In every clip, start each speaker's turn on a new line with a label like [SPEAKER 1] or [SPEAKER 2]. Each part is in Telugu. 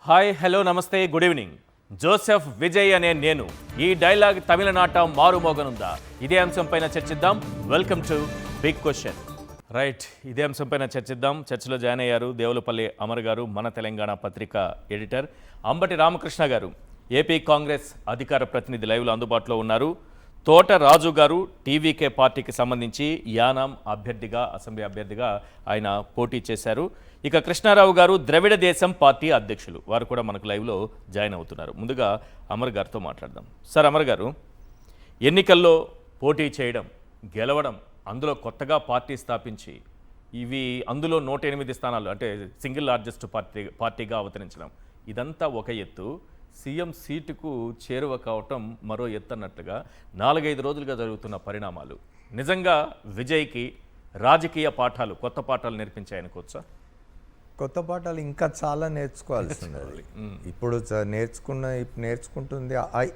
[SPEAKER 1] హాయ్ హలో నమస్తే గుడ్ ఈవినింగ్. జోసెఫ్ విజయ్ అనే నేను ఈ డైలాగ్ తమిళనాట మారుమోగనుందా? ఇదే అంశంపైన చర్చిద్దాం. Welcome to big question. Right, ఇదే అంశంపైన చర్చిద్దాం. చర్చలో జాయిన్ అయ్యారు దేవులపల్లి అమర్ గారు, మన తెలంగాణ పత్రిక ఎడిటర్. అంబటి రామకృష్ణ గారు, ఏపీ కాంగ్రెస్ అధికార ప్రతినిధి, లైవ్లో అందుబాటులో ఉన్నారు. తోట రాజు గారు, టీవీకే పార్టీకి సంబంధించి యానాం అభ్యర్థిగా, అసెంబ్లీ అభ్యర్థిగా ఆయన పోటీ చేశారు. ఇక కృష్ణారావు గారు ద్రవిడ దేశం పార్టీ అధ్యక్షులు, వారు కూడా మనకు లైవ్లో జాయిన్ అవుతున్నారు. ముందుగా అమర్ గారితో మాట్లాడదాం. సార్, అమర్ గారు, ఎన్నికల్లో పోటీ చేయడం, గెలవడం, అందులో కొత్తగా పార్టీ స్థాపించి అందులో 108 స్థానాలు అంటే సింగిల్ లార్జెస్ట్ పార్టీగా అవతరించడం, ఇదంతా ఒక ఎత్తు. సీఎం సీటుకు చేరువ కావటం మరో ఎత్తు అన్నట్లుగా 4-5 రోజులుగా జరుగుతున్న పరిణామాలు నిజంగా విజయ్కి రాజకీయ పాఠాలు, కొత్త పాఠాలు నేర్పించాయనుకోవచ్చా?
[SPEAKER 2] కొత్త పాఠాలు ఇంకా చాలా నేర్చుకోవాల్సింది. ఇప్పుడు నేర్చుకుంటుంది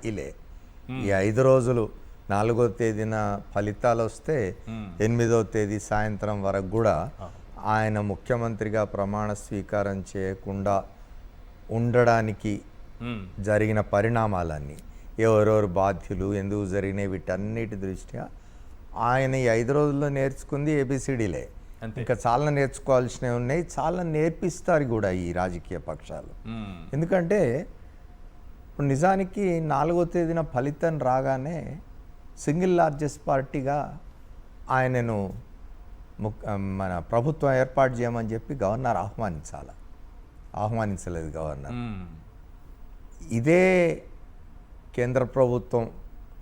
[SPEAKER 2] ఇలే. ఈ 5 రోజులు, 4వ తేదీన ఫలితాలు వస్తే 8వ తేదీ సాయంత్రం వరకు కూడా ఆయన ముఖ్యమంత్రిగా ప్రమాణ స్వీకారం చేయకుండా ఉండడానికి జరిగిన పరిణామాలన్నీ, ఎవరెవరు బాధ్యులు, ఎందుకు జరిగినాయి, వీటన్నిటి దృష్ట్యా ఆయన ఈ 5 రోజుల్లో నేర్చుకుంది ఏబిసిడీలే. ఇంకా చాలా నేర్చుకోవాల్సినవి ఉన్నాయి, చాలా నేర్పిస్తారు కూడా ఈ రాజకీయ పక్షాలు. ఎందుకంటే ఇప్పుడు నిజానికి 4వ తేదీన ఫలితం రాగానే సింగిల్ లార్జెస్ట్ పార్టీగా ఆయనను మన ప్రభుత్వం ఏర్పాటు చేయమని చెప్పి గవర్నర్ ఆహ్వానించలేదు గవర్నర్. ఇదే కేంద్ర ప్రభుత్వం,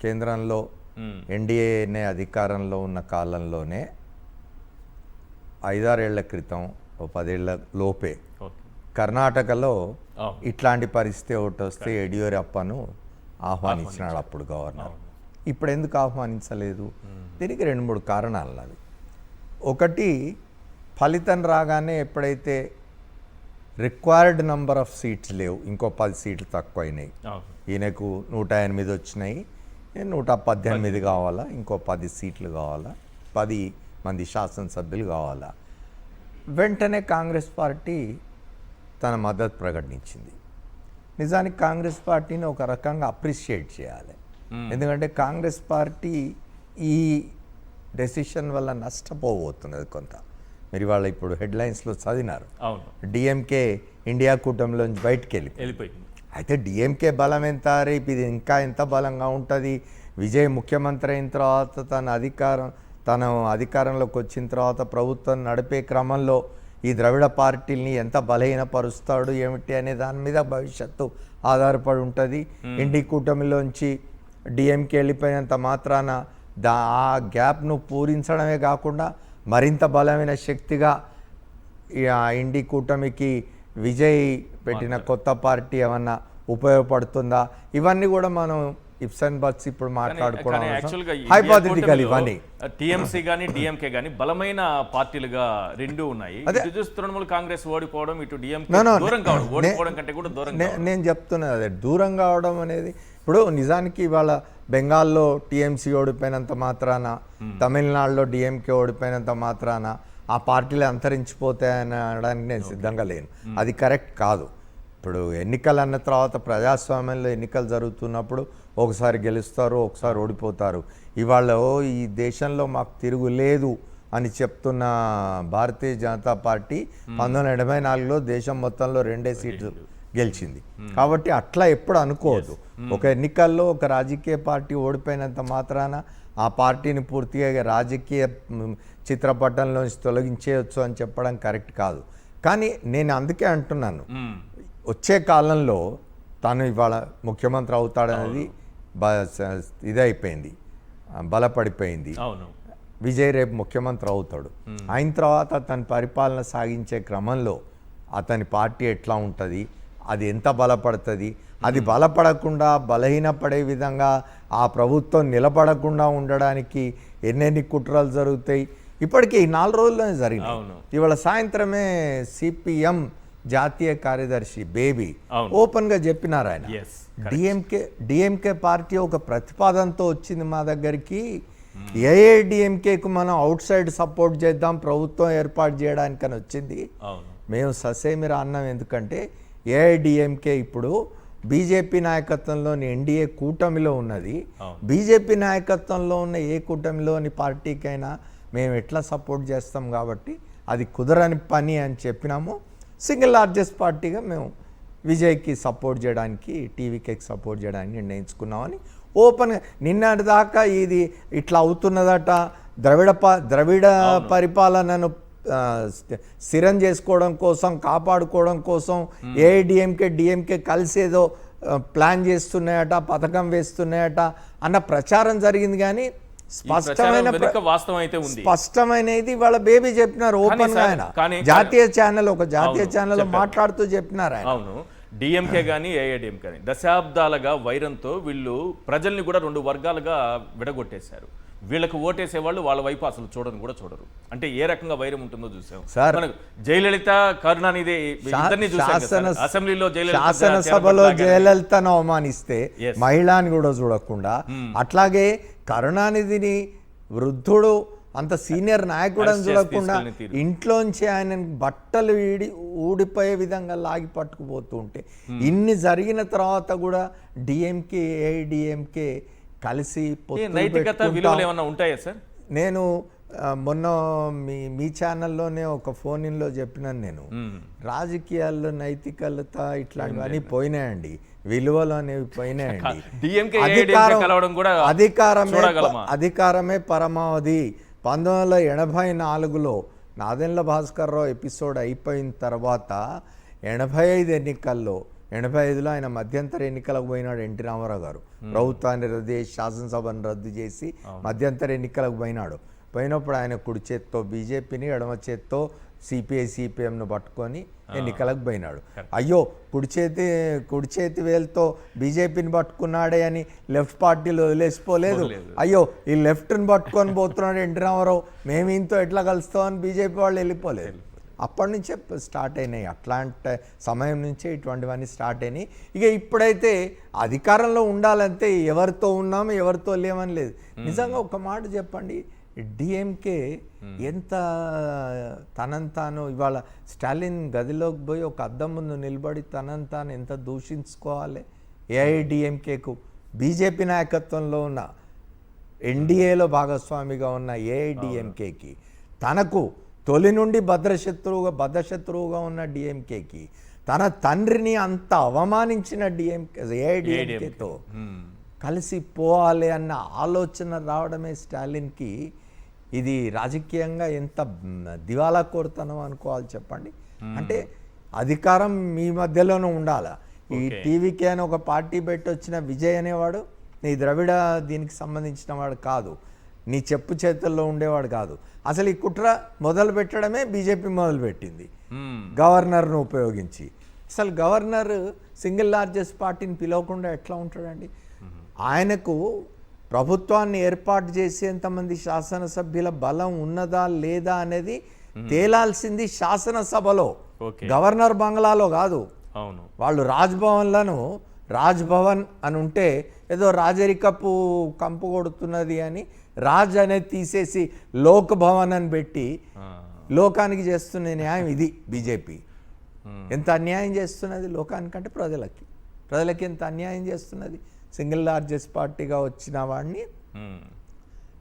[SPEAKER 2] కేంద్రంలో ఎన్డీఏనే అధికారంలో ఉన్న కాలంలోనే 5-6 ఏళ్ల క్రితం, 10 ఏళ్ల లోపే కర్ణాటకలో ఇట్లాంటి పరిస్థితి ఒకటి వస్తే యడియూరప్పను ఆహ్వానించినాడు అప్పుడు గవర్నర్. ఇప్పుడు ఎందుకు ఆహ్వానించలేదు? దీనికి 2-3 కారణాలు ఉన్నది. ఒకటి, ఫలితం రాగానే ఎప్పుడైతే రిక్వైర్డ్ నెంబర్ ఆఫ్ సీట్స్ లేవు, ఇంకో 10 సీట్లు తక్కువైనాయి. ఈయనకు 108 వచ్చినాయి, 118 కావాలా, ఇంకో 10 సీట్లు కావాలా, 10 మంది శాసనసభ్యులు కావాలా. వెంటనే కాంగ్రెస్ పార్టీ తన మద్దతు ప్రకటించింది. నిజానికి కాంగ్రెస్ పార్టీని ఒక రకంగా అప్రిషియేట్ చేయాలి. ఎందుకంటే కాంగ్రెస్ పార్టీ ఈ డెసిషన్ వల్ల నష్టపోబోతున్నది కొంత. మీరు వాళ్ళ ఇప్పుడు హెడ్లైన్స్లో చదివినారు, డిఎంకే ఇండియా కూటమిలోంచి బయటకు వెళ్ళిపోయింది. అయితే డిఎంకే బలం ఎంత, రేపు ఇది ఇంకా ఎంత బలంగా ఉంటుంది, విజయ్ ముఖ్యమంత్రి అయిన తర్వాత తన అధికారంలోకి వచ్చిన తర్వాత ప్రభుత్వం నడిపే క్రమంలో ఈ ద్రవిడ పార్టీని ఎంత బలహీనపరుస్తాడు ఏమిటి అనే దాని మీద భవిష్యత్తు ఆధారపడి ఉంటుంది. ఇండి కూటమిలోంచి డిఎంకే వెళ్ళిపోయినంత మాత్రాన ఆ గ్యాప్ను పూరించడమే కాకుండా మరింత బలమైన శక్తిగా ఇండి కూటమికి విజయ్ పెట్టిన కొత్త పార్టీ ఏమన్నా ఉపయోగపడుతుందా? ఇవన్నీ కూడా మనం ఇప్సన్ బట్స్ ఇప్పుడు మాట్లాడుకోవడం హైపోథెటికల్. ఇవన్నీ
[SPEAKER 1] టీఎంసీ కానీ డిఎంకే కానీ బలమైన పార్టీలుగా రెండు ఉన్నాయి. తృణమూల్ కాంగ్రెస్ ఓడిపోవడం, ఇటు డిఎంకే దూరం కావడం, ఓడిపోవడం కంటే కూడా దూరం.
[SPEAKER 2] నేను చెప్తున్నది అదే, దూరం కావడం అనేది. ఇప్పుడు నిజానికి ఇవాళ బెంగాల్లో టీఎంసీ ఓడిపోయినంత మాత్రాన, తమిళనాడులో డిఎంకే ఓడిపోయినంత మాత్రాన ఆ పార్టీలు అంతరించిపోతాయని అనడానికి నేను సిద్ధంగా లేను. అది కరెక్ట్ కాదు. ఇప్పుడు ఎన్నికలు అన్న తర్వాత, ప్రజాస్వామ్యంలో ఎన్నికలు జరుగుతున్నప్పుడు ఒకసారి గెలుస్తారు, ఒకసారి ఓడిపోతారు. ఇవాళ ఈ దేశంలో మాకు తిరుగు లేదు అని చెప్తున్న భారతీయ జనతా పార్టీ 1984లో దేశం మొత్తంలో 2 సీట్లు గెలిచింది. కాబట్టి అట్లా ఎప్పుడు అనుకోవద్దు. ఒక ఎన్నికల్లో ఒక రాజకీయ పార్టీ ఓడిపోయినంత మాత్రాన ఆ పార్టీని పూర్తిగా రాజకీయ చిత్రపటంలోంచి తొలగించేయచ్చు అని చెప్పడం కరెక్ట్ కాదు. కానీ నేను అందుకే అంటున్నాను, వచ్చే కాలంలో తను ఇవాళ ముఖ్యమంత్రి అవుతాడనేది ఇదైపోయింది, బలపడిపోయింది. విజయ్ రేపు ముఖ్యమంత్రి అవుతాడు. అయిన తర్వాత తన పరిపాలన సాగించే క్రమంలో అతని పార్టీ ఎట్లా ఉంటుంది, అది ఎంత బలపడుతుంది, అది బలపడకుండా బలహీనపడే విధంగా ఆ ప్రభుత్వం నిలబడకుండా ఉండడానికి ఎన్నెన్ని కుట్రలు జరుగుతాయి. ఇప్పటికీ 4 రోజుల్లోనే జరిగినాయి. ఇవాళ సాయంత్రమే సిపిఎం జాతీయ కార్యదర్శి బేబీ ఓపెన్గా చెప్పినారు. ఆయన డిఎంకే పార్టీ ఒక ప్రతిపాదనతో వచ్చింది మా దగ్గరికి, ఏఐడిఎంకేకు మనం అవుట్ సైడ్ సపోర్ట్ చేద్దాం ప్రభుత్వం ఏర్పాటు చేయడానికని వచ్చింది. మేము ససేమిరా అన్నాం. ఎందుకంటే ఏఐడిఎంకే ఇప్పుడు బీజేపీ నాయకత్వంలోని ఎన్డీఏ కూటమిలో ఉన్నది. బీజేపీ నాయకత్వంలో ఉన్న ఏ కూటమిలోని పార్టీకైనా మేము ఎట్లా సపోర్ట్ చేస్తాం కాబట్టి అది కుదరని పని అని చెప్పినాము. సింగిల్ లార్జెస్ట్ పార్టీగా మేము విజయ్కి సపోర్ట్ చేయడానికి, టీవీకేకి సపోర్ట్ చేయడానికి నిర్ణయించుకున్నామని ఓపెన్గా నిన్నటి దాకా ఇది ఇట్లా అవుతున్నదట, ద్రవిడ పరిపాలనను స్థిరం చేసుకోవడం కోసం, కాపాడుకోవడం కోసం ఏఐడిఎంకే డిఎంకే కలిసి ఏదో ప్లాన్ చేస్తున్నాయట, పథకం వేస్తున్నాయట అన్న ప్రచారం జరిగింది. కానీ స్పష్టమైనది వాళ్ళ బేబీ చెప్పినారు ఓపెన్ గా. ఆయన జాతీయ ఛానల్ మాట్లాడుతూ చెప్పినారు ఆయన.
[SPEAKER 1] అవును, డిఎంకే కానీ ఏఐడిఎంకే కానీ దశాబ్దాలుగా వైరంతో వీళ్ళు ప్రజల్ని కూడా రెండు వర్గాలుగా విడగొట్టేశారు. వీళ్ళకి ఓటేసే వాళ్ళు వాళ్ళ వైపు అసలు చూడని కూడా చూడరు. అంటే ఏ రకంగా వైరం ఉంటుందో చూసాం. మనకు జయలలిత, కరుణానిధి ఇద్దరిని చూసాం అసెంబ్లీలో.
[SPEAKER 2] శాసనసభలో జయలలితను అవమానిస్తే మహిళని కూడా చూడకుండా, అట్లాగే కరుణానిధిని వృద్ధుడు అంత సీనియర్ నాయకుడు అని చూడకుండా ఇంట్లోంచి ఆయన బట్టలు ఊడిపోయే విధంగా లాగి పట్టుకుపోతూ ఉంటే, ఇన్ని జరిగిన తర్వాత కూడా డిఎంకే ఏఐడిఎంకే కలిసి
[SPEAKER 1] నైతికత విలువలు ఏమన్నా ఉంటాయా సార్?
[SPEAKER 2] నేను మొన్న మీ ఛానల్లోనే ఒక ఫోన్ ఇన్లో చెప్పినాను. నేను రాజకీయాల్లో నైతికత ఇట్లాంటివన్నీ పోయినాయండి, విలువలు అనేవి పోయినాయండి. అధికారమే పరమావధి. 1984లో నాదెండ్ల భాస్కర్రావు ఎపిసోడ్ అయిపోయిన తర్వాత 85 ఎన్నికల్లో 85లో ఆయన మధ్యంతర ఎన్నికలకు పోయినాడు. ఎన్టీ రామారావు గారు ప్రభుత్వాన్ని రద్దు చేసి, శాసనసభను రద్దు చేసి మధ్యంతర ఎన్నికలకు పోయినప్పుడు ఆయన కుడి చేత్తో బీజేపీని, ఎడమ చేత్తో సిపిఐ-సిపిఎంను పట్టుకొని ఎన్నికలకు పోయినాడు. అయ్యో కుడి చేతి వేలుతో బీజేపీని పట్టుకున్నాడే అని లెఫ్ట్ పార్టీలు వదిలేసిపోలేదు. అయ్యో ఈ లెఫ్ట్ని పట్టుకొని పోతున్నాడు ఎన్టీ రామారావు, మేము ఇంతో ఎట్లా కలుస్తామని బీజేపీ వాళ్ళు వెళ్ళిపోలేదు. అప్పటి నుంచే స్టార్ట్ అయినాయి, అట్లాంటి సమయం నుంచే ఇటువంటివన్నీ స్టార్ట్ అయినాయి. ఇక ఇప్పుడైతే అధికారంలో ఉండాలంటే ఎవరితో ఉన్నాము ఎవరితో లేమని లేదు. నిజంగా ఒక మాట చెప్పండి, డిఎంకే ఎంత తనంతాను ఇవాళ స్టాలిన్ గదిలోకి పోయి ఒక అద్దం ముందు నిలబడి తనంతాను ఎంత దూషించుకోవాలి. ఏఐడిఎంకేకు బీజేపీ నాయకత్వంలో ఉన్న ఎన్డీఏలో భాగస్వామిగా ఉన్న ఏఐడిఎంకేకి, తనకు తొలి నుండి బద్ధశత్రువుగా ఉన్న డిఎంకేకి, తన తండ్రిని అంత అవమానించిన ఏఐడిఎంకేతో కలిసి పోవాలి అన్న ఆలోచన రావడమే స్టాలిన్కి ఇది రాజకీయంగా ఎంత దివాలా కోరుతనం అనుకోవాలి చెప్పండి. అంటే అధికారం మీ మధ్యలోనే ఉండాలి. ఈ టీవీకే అని ఒక పార్టీ పెట్టి వచ్చిన విజయ్ అనేవాడు నీ ద్రవిడ దీనికి సంబంధించిన వాడు కాదు, నీ చెప్పు చేతుల్లో ఉండేవాడు కాదు. అసలు ఈ కుట్ర మొదలు పెట్టడమే బీజేపీ మొదలుపెట్టింది గవర్నర్ను ఉపయోగించి. అసలు గవర్నర్ సింగిల్ లార్జెస్ట్ పార్టీని పిలవకుండా ఎట్లా ఉంటాడండి? ఆయనకు ప్రభుత్వాన్ని ఏర్పాటు చేసేంతమంది శాసనసభ్యుల బలం ఉన్నదా లేదా అనేది తేలాల్సింది శాసనసభలో, గవర్నర్ బంగ్లాలో కాదు. వాళ్ళు రాజ్భవన్ అని ఉంటే ఏదో రాజరికపు కంపు కొడుతున్నది అని రాజ్ అనేది తీసేసి లోక్ భవన్ అని పెట్టి లోకానికి చేస్తున్న న్యాయం ఇది. బీజేపీ ఎంత అన్యాయం చేస్తున్నది లోకానికంటే ప్రజలకి ఎంత అన్యాయం చేస్తున్నది. సింగిల్ లార్జెస్ట్ పార్టీగా వచ్చిన వాడిని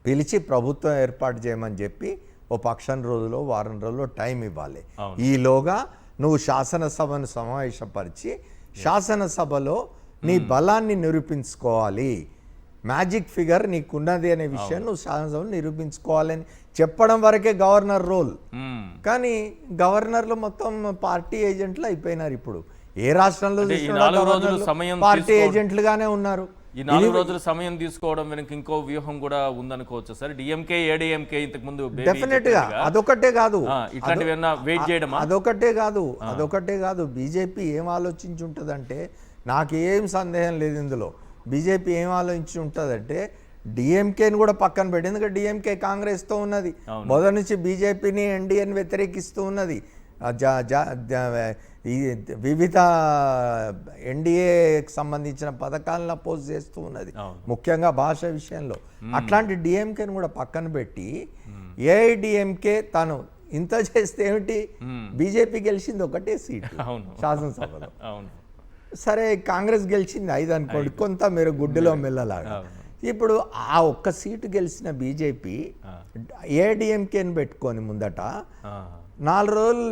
[SPEAKER 2] పిలిచి ప్రభుత్వం ఏర్పాటు చేయమని చెప్పి ఓ పక్షం రోజులో వారం రోజుల్లో టైం ఇవ్వాలి. ఈలోగా నువ్వు శాసనసభను సమావేశపరిచి శాసనసభలో నీ బలాన్ని నిరూపించుకోవాలి, మ్యాజిక్ ఫిగర్ నీకున్నది అనే విషయం నువ్వు శాసనసభను నిరూపించుకోవాలని చెప్పడం వరకే గవర్నర్ రోల్. కానీ గవర్నర్లు మొత్తం పార్టీ ఏజెంట్లు అయిపోయినారు. ఇప్పుడు ఏ రాష్ట్రంలో పార్టీ ఏజెంట్లుగానే ఉన్నారు.
[SPEAKER 1] ఈ 4 రోజులు సమయం తీసుకోవడం వెనక ఇంకో వ్యూహం కూడా ఉందనుకోవచ్చు సార్. డిఎంకే ఏడీఎంకే ఇంతకు ముందు
[SPEAKER 2] డెఫినెట్ గా అదొకటే కాదు, అదొకటే కాదు. బీజేపీ ఏం ఆలోచించి ఉంటుందంటే, నాకేం సందేహం లేదు ఇందులో, బీజేపీ ఏం ఆలోచించి ఉంటుందంటే డిఎంకేని కూడా పక్కన పెట్టి, ఎందుకంటే డిఎంకే కాంగ్రెస్తో ఉన్నది, మొదటి నుంచి బీజేపీని ఎన్డీఏని వ్యతిరేకిస్తూ ఉన్నది, ఈ వివిధ ఎన్డీఏకి సంబంధించిన పథకాలను అపోజ్ చేస్తూ ఉన్నది, ముఖ్యంగా భాష విషయంలో. అట్లాంటి డిఎంకేని కూడా పక్కన పెట్టి ఏఐడిఎంకే తను ఇంత చేస్తే ఏమిటి, బీజేపీ గెలిచింది ఒకటే సీటు
[SPEAKER 1] అవును.
[SPEAKER 2] శాసనసభలో.
[SPEAKER 1] అవును.
[SPEAKER 2] సరే కాంగ్రెస్ గెలిచింది 5 అనుకోండి, కొంత మీరు గుడ్డులో మెల్లలాగా. ఇప్పుడు ఆ ఒక్క సీటు గెలిచిన బీజేపీ ఏఐడిఎంకేని పెట్టుకొని ముందట 4 రోజులు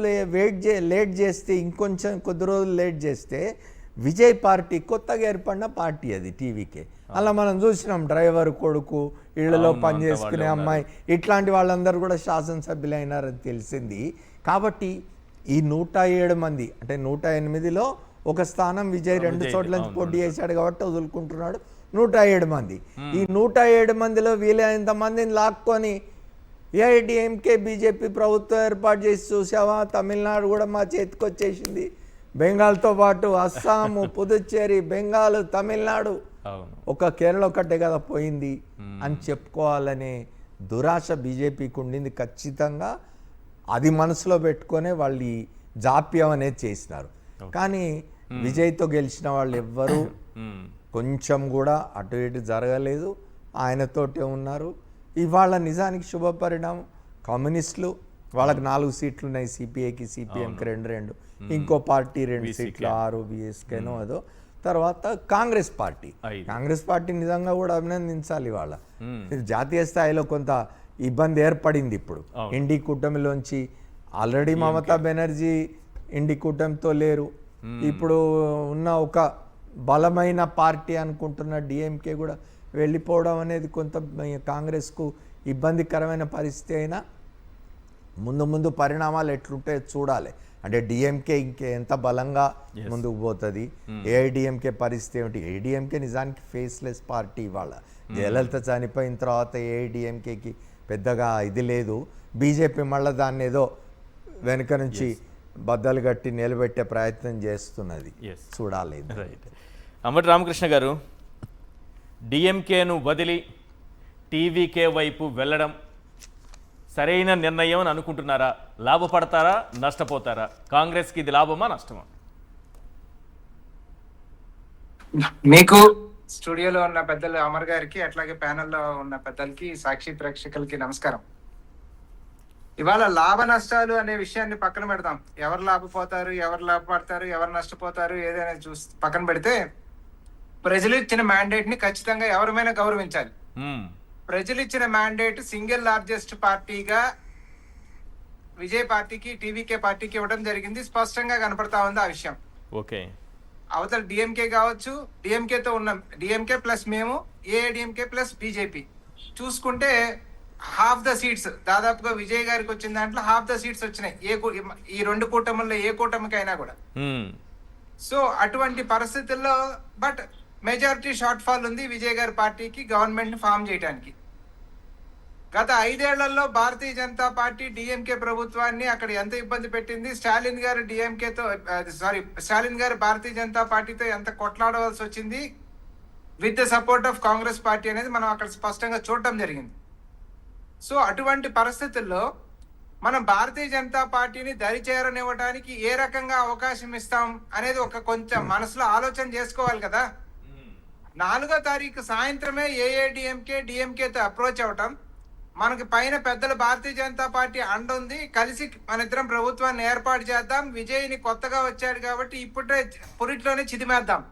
[SPEAKER 2] లేట్ చేస్తే, ఇంకొంచెం కొద్ది రోజులు లేట్ చేస్తే విజయ్ పార్టీ కొత్తగా ఏర్పడిన పార్టీ అది టీవీకే. అలా మనం చూసినాం, డ్రైవర్ కొడుకు, ఇళ్లలో పనిచేసుకునే అమ్మాయి, ఇట్లాంటి వాళ్ళందరూ కూడా శాసనసభ్యులైనారని తెలిసింది. కాబట్టి ఈ 107 మంది అంటే 108లో ఒక స్థానం విజయ్ 2 చోట్ల నుంచి పోటీ చేశాడు కాబట్టి వదులుకుంటున్నాడు. 107 మంది. ఈ 107 మందిలో వీలైనంత మందిని లాక్కొని ఏఐడిఎంకే బీజేపీ ప్రభుత్వం ఏర్పాటు చేసి చూసావా, తమిళనాడు కూడా మా చేతికి వచ్చేసింది, బెంగాల్తో పాటు అస్సాము, పుదుచ్చేరి, బెంగాల్, తమిళనాడు, ఒక కేరళ ఒక్కటే కదా పోయింది అని చెప్పుకోవాలనే దురాశ బీజేపీకి ఉండింది. ఖచ్చితంగా అది మనసులో పెట్టుకొనే వాళ్ళు ఈ జాప్యం అనేది చేసినారు. కానీ విజయ్తో గెలిచిన వాళ్ళు ఎవ్వరూ కొంచెం కూడా అటు ఇటు జరగలేదు, ఆయనతోటే ఉన్నారు. ఇవాళ నిజానికి శుభ పరిణామం, కమ్యూనిస్టులు వాళ్ళకి 4 సీట్లు ఉన్నాయి, సిపిఐకి సిపిఎంకి 2, ఇంకో పార్టీ 2 సీట్లు, ఆర్ఓబిఎస్కేనో అదో. తర్వాత కాంగ్రెస్ పార్టీ నిజంగా కూడా అభినందించాలి. వాళ్ళ జాతీయ స్థాయిలో కొంత ఇబ్బంది ఏర్పడింది. ఇప్పుడు ఇండి కూటమిలోంచి ఆల్రెడీ మమతా బెనర్జీ ఇండి కూటమితో లేరు. ఇప్పుడు ఉన్న ఒక బలమైన పార్టీ అనుకుంటున్న డిఎంకే కూడా వెళ్ళిపోవడం అనేది కొంత కాంగ్రెస్కు ఇబ్బందికరమైన పరిస్థితి. అయినా ముందు పరిణామాలు ఎట్లుంటాయో చూడాలి. అంటే డిఎంకే ఇంకే ఎంత బలంగా ముందుకు పోతుంది, ఏఐడిఎంకే పరిస్థితి ఏమిటి. ఏఐడిఎంకే నిజానికి ఫేస్లెస్ పార్టీ. ఇవాళ జయలలిత చనిపోయిన తర్వాత ఏఐడిఎంకేకి పెద్దగా ఇది లేదు. బీజేపీ మళ్ళీ దాన్ని ఏదో వెనుక నుంచి బద్దలు కట్టి నిలబెట్టే ప్రయత్నం చేస్తున్నది, చూడాలి.
[SPEAKER 1] అంబటి రామకృష్ణ గారు, డిఎంకేను వదిలి టీవీకే వైపు వెళ్ళడం సరైన నిర్ణయం అని అనుకుంటున్నారా? లాభపడతారా, నష్టపోతారా? కాంగ్రెస్కి ఇది లాభమా, నష్టమా?
[SPEAKER 3] మీకు స్టూడియోలో ఉన్న పెద్దలు అమర్ గారికి, అట్లాగే ప్యానెల్లో ఉన్న పెద్దలకి, సాక్షి ప్రేక్షకులకి నమస్కారం. ఇవాళ లాభ నష్టాలు అనే విషయాన్ని పక్కన పెడతాం. ఎవరు లాభపోతారు, ఎవరు లాభపడతారు, ఎవరు నష్టపోతారు ఏదైనా చూసి పక్కన పెడితే, ప్రజలు ఇచ్చిన మ్యాండేట్ ని ఖచ్చితంగా ఎవరిమైనా గౌరవించాలి. ప్రజలు ఇచ్చిన మ్యాండేట్ సింగిల్ లార్జెస్ట్ పార్టీగా విజయ్ పార్టీకి, టీవీకే పార్టీకి ఇవ్వడం జరిగింది. స్పష్టంగా కనపడతా ఉంది ఆ విషయం.
[SPEAKER 1] ఓకే,
[SPEAKER 3] అవతల డిఎంకే కావచ్చు, డిఎంకేతో ఉన్న డిఎంకే ప్లస్ మేము, ఏఐడిఎంకే ప్లస్ బీజేపీ చూసుకుంటే హాఫ్ ద సీట్స్ దాదాపుగా విజయ్ గారికి వచ్చిన దాంట్లో హాఫ్ ద సీట్స్ వచ్చినాయి ఈ 2 కూటముల్లో ఏ కూటమికైనా కూడా. సో అటువంటి పరిస్థితుల్లో బట్ మెజారిటీ షార్ట్ ఫాల్ ఉంది విజయ్ గారి పార్టీకి గవర్నమెంట్ ని ఫామ్ చేయడానికి. గత 5 ఏళ్లలో భారతీయ జనతా పార్టీ డిఎంకే ప్రభుత్వాన్ని అక్కడ ఎంత ఇబ్బంది పెట్టింది, స్టాలిన్ గారు భారతీయ జనతా పార్టీతో ఎంత కొట్లాడవలసి వచ్చింది with the support of Congress party అనేది మనం అక్కడ స్పష్టంగా చూడటం జరిగింది. సో అటువంటి పరిస్థితుల్లో మనం భారతీయ జనతా పార్టీని దరిచేరనివ్వడానికి ఏ రకంగా అవకాశం ఇస్తాం అనేది ఒక కొంచెం మనసులో ఆలోచన చేసుకోవాలి కదా. 4వ తారీఖు సాయంత్రమే ఏఐడిఎంకే డిఎంకేతో అప్రోచ్ అవటం, మనకి పైన పెద్దల భారతీయ జనతా పార్టీ అండ ఉంది, కలిసి మన ఇద్దరం ప్రభుత్వాన్ని ఏర్పాటు చేద్దాం, విజయ్ని కొత్తగా వచ్చాడు కాబట్టి ఇప్పుడే పురిట్లోనే చిదిమేద్దాం,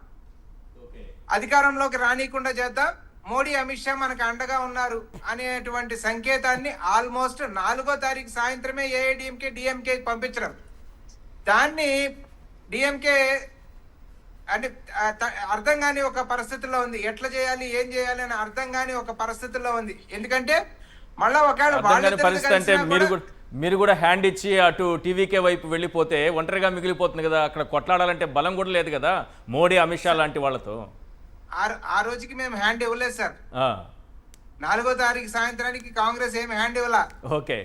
[SPEAKER 3] అధికారంలోకి రానియకుండా చేద్దాం, మోడీ అమిత్ షా మనకు అండగా ఉన్నారు అనేటువంటి సంకేతాన్ని ఆల్మోస్ట్ 4వ తారీఖు సాయంత్రమే ఏఐడిఎంకే డిఎంకే పంపించడం. దాన్ని డిఎంకే అంటే అర్థం కాని ఒక పరిస్థితుల్లో ఉంది. ఎట్లా చేయాలి, ఏం చేయాలి అని అర్థం కాని ఒక పరిస్థితుల్లో ఉంది. ఎందుకంటే మళ్ళా ఒకవేళ
[SPEAKER 1] పరిస్థితి అంటే మీరు కూడా హ్యాండ్ ఇచ్చి అటు టీవీకే వైపు వెళ్ళిపోతే ఒంటరిగా మిగిలిపోతుంది కదా. అక్కడ కొట్లాడాలంటే బలం కూడా లేదు కదా మోడీ అమిత్ షా లాంటి వాళ్ళతో.
[SPEAKER 3] ఆ రోజుకి మేము హ్యాండ్ ఇవ్వలేదు సార్. 4వ తారీఖు సాయంత్రానికి కాంగ్రెస్ ఏమి హ్యాండ్ ఇవ్వాల.
[SPEAKER 1] ఓకే,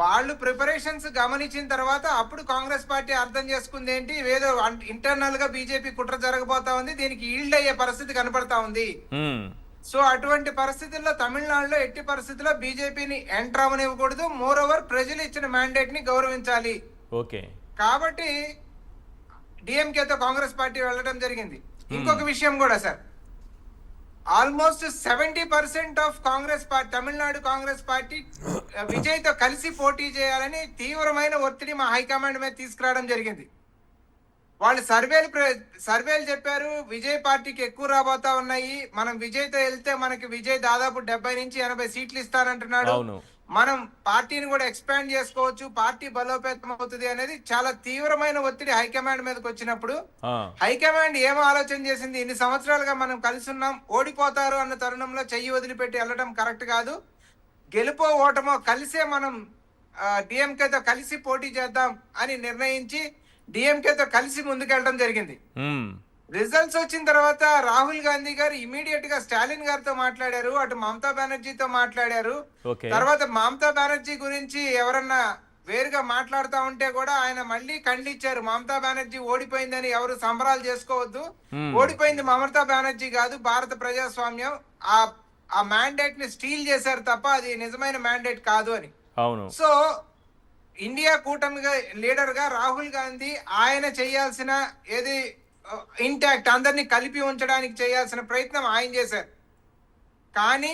[SPEAKER 3] వాళ్ళు ప్రిపరేషన్స్ గమనించిన తర్వాత అప్పుడు కాంగ్రెస్ పార్టీ అర్థం చేసుకుంది ఏంటి, ఏదో ఇంటర్నల్ గా బీజేపీ కుట్ర జరగబోతా ఉంది, దీనికి ఈల్డ్ అయ్యే పరిస్థితి కనపడతా ఉంది. సో అటువంటి పరిస్థితుల్లో తమిళనాడులో ఎట్టి పరిస్థితుల్లో బీజేపీని ఎంటర్ అవనివ్వకూడదు. మోర్ ఓవర్ ప్రజలు ఇచ్చిన మ్యాండేట్ ని గౌరవించాలి.
[SPEAKER 1] ఓకే,
[SPEAKER 3] కాబట్టి డిఎంకేతో కాంగ్రెస్ పార్టీ వెళ్ళడం జరిగింది. ఇంకొక విషయం కూడా sir, almost 70% of Congress party, Tamil Nadu Congress party Vijay తో కలిసి పోటీ చేయాలని తీవ్రమైన ఒత్తిడి మా హైకమాండ్ మీద తీసుకురావడం జరిగింది. వాళ్ళు సర్వేలు చెప్పారు విజయ్ పార్టీకి ఎక్కువ రాబోతా ఉన్నాయి, మనం విజయ్ తో వెళ్తే మనకి విజయ్ దాదాపు 70 నుంచి 80 సీట్లు ఇస్తానంటున్నాడు, మనం పార్టీని కూడా ఎక్స్పాండ్ చేసుకోవచ్చు, పార్టీ బలోపేతం అవుతుంది అనేది చాలా తీవ్రమైన ఒత్తిడి హైకమాండ్ మీదకి వచ్చినప్పుడు హైకమాండ్ ఏమో ఆలోచన చేసింది, ఇన్ని సంవత్సరాలుగా మనం కలిసి ఉన్నాం, ఓడిపోతారు అన్న తరుణంలో చెయ్యి వదిలిపెట్టి వెళ్ళడం కరెక్ట్ కాదు, గెలుపో ఓటమో కలిసే మనం డిఎంకేతో కలిసి పోటీ చేద్దాం అని నిర్ణయించి డిఎంకేతో కలిసి ముందుకెళ్ళడం జరిగింది. రిజల్ట్స్ వచ్చిన తర్వాత రాహుల్ గాంధీ గారు ఇమీడియట్ గా స్టాలిన్ గారితో మాట్లాడారు, అటు మమతా బెనర్జీతో మాట్లాడారు. తర్వాత మమతా బెనర్జీ గురించి ఎవరన్నా వేరుగా మాట్లాడుతూ ఉంటే కూడా ఆయన మళ్ళీ ఖండించారు, మమతా బెనర్జీ ఓడిపోయిందని ఎవరు సంబరాలు చేసుకోవద్దు, ఓడిపోయింది మమతా బెనర్జీ కాదు, భారత ప్రజాస్వామ్యం, ఆ మ్యాండేట్ ని స్టీల్ చేశారు తప్ప అది నిజమైన మ్యాండేట్ కాదు అని. సో ఇండియా కూటమిగా లీడర్ గా రాహుల్ గాంధీ ఆయన చేయాల్సిన ఏది ఇంటాక్ట్ అందరినీ కలిపి ఉంచడానికి చేయాల్సిన ప్రయత్నం ఆయన చేశారు. కానీ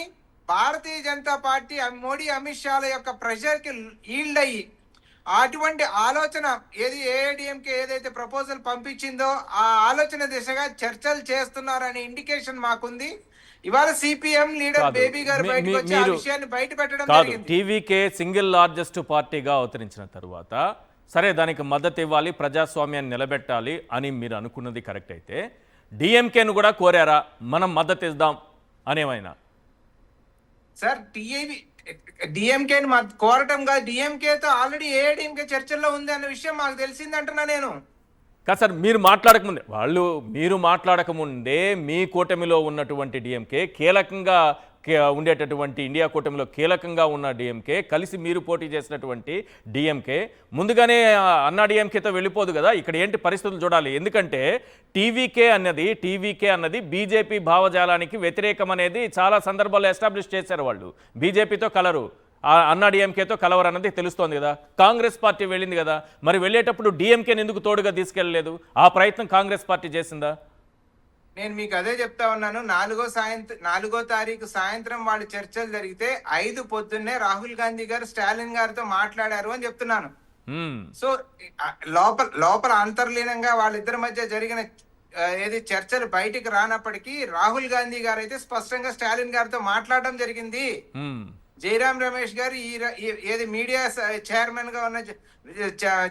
[SPEAKER 3] భారతీయ జనతా పార్టీ మోడీ అమిత్ షాల యొక్క ప్రెషర్ కి ఈల్డ్ అయ్యి అటువంటి ఆలోచన ఏఐడిఎంకే ఏదైతే ప్రపోజల్ పంపించిందో ఆ ఆలోచన దిశగా చర్చలు చేస్తున్నారనే ఇండికేషన్ మాకుంది. ఇవాళ సిపిఎం లీడర్ బేబీ గారు బయటకు వచ్చి ఆ విషయాన్ని బయట పెట్టడం జరిగింది.
[SPEAKER 1] టీవీకే సింగిల్ లార్జెస్ట్ పార్టీగా అవతరించిన తరువాత సరే దానికి మద్దతు ఇవ్వాలి, ప్రజాస్వామ్యాన్ని నిలబెట్టాలి అని మీరు అనుకున్నది కరెక్ట్ అయితే డిఎంకేను కూడా కోరారా మనం మద్దతు ఇద్దాం అనేమైనా?
[SPEAKER 3] సార్ డిఎంకేని కోరటం కాదు, డిఎంకేతో ఆల్రెడీ ఏఐడిఎంకే చర్చల్లో ఉంది అన్న విషయం మాకు తెలిసిందంటున్నా నేను.
[SPEAKER 1] కాదు సార్, మీరు మాట్లాడకముందే మీ కూటమిలో ఉన్నటువంటి డిఎంకే కీలకంగా ఉండేటటువంటి ఇండియా కూటమిలో కీలకంగా ఉన్న డిఎంకే కలిసి మీరు పోటీ చేసినటువంటి డిఎంకే ముందుగానే అన్నా డిఎంకేతో వెళ్ళిపోదు కదా. ఇక్కడ ఏంటి పరిస్థితులు చూడాలి, ఎందుకంటే టీవీకే అన్నది బీజేపీ భావజాలానికి వ్యతిరేకం అనేది చాలా సందర్భాల్లో ఎస్టాబ్లిష్ చేశారు వాళ్ళు. బీజేపీతో కలరు, అన్నా డిఎంకేతో కలవరు అన్నది తెలుస్తోంది కదా. కాంగ్రెస్ పార్టీ వెళ్ళింది కదా, మరి వెళ్ళేటప్పుడు డిఎంకేని ఎందుకు తోడుగా తీసుకెళ్ళలేదు? ఆ ప్రయత్నం కాంగ్రెస్ పార్టీ చేసిందా?
[SPEAKER 3] నేను మీకు అదే చెప్తా ఉన్నాను. 4వ తారీఖు సాయంత్రం వాళ్ళు చర్చలు జరిగితే 5 పొద్దున్నే రాహుల్ గాంధీ గారు స్టాలిన్ గారితో మాట్లాడారు అని చెప్తున్నాను. సో లోపల అంతర్లీనంగా వాళ్ళిద్దరి మధ్య జరిగిన చర్చలు బయటికి రానప్పటికీ రాహుల్ గాంధీ గారు అయితే స్పష్టంగా స్టాలిన్ గారితో మాట్లాడడం జరిగింది. జయరాం రమేష్ గారు మీడియా చైర్మన్ గా ఉన్న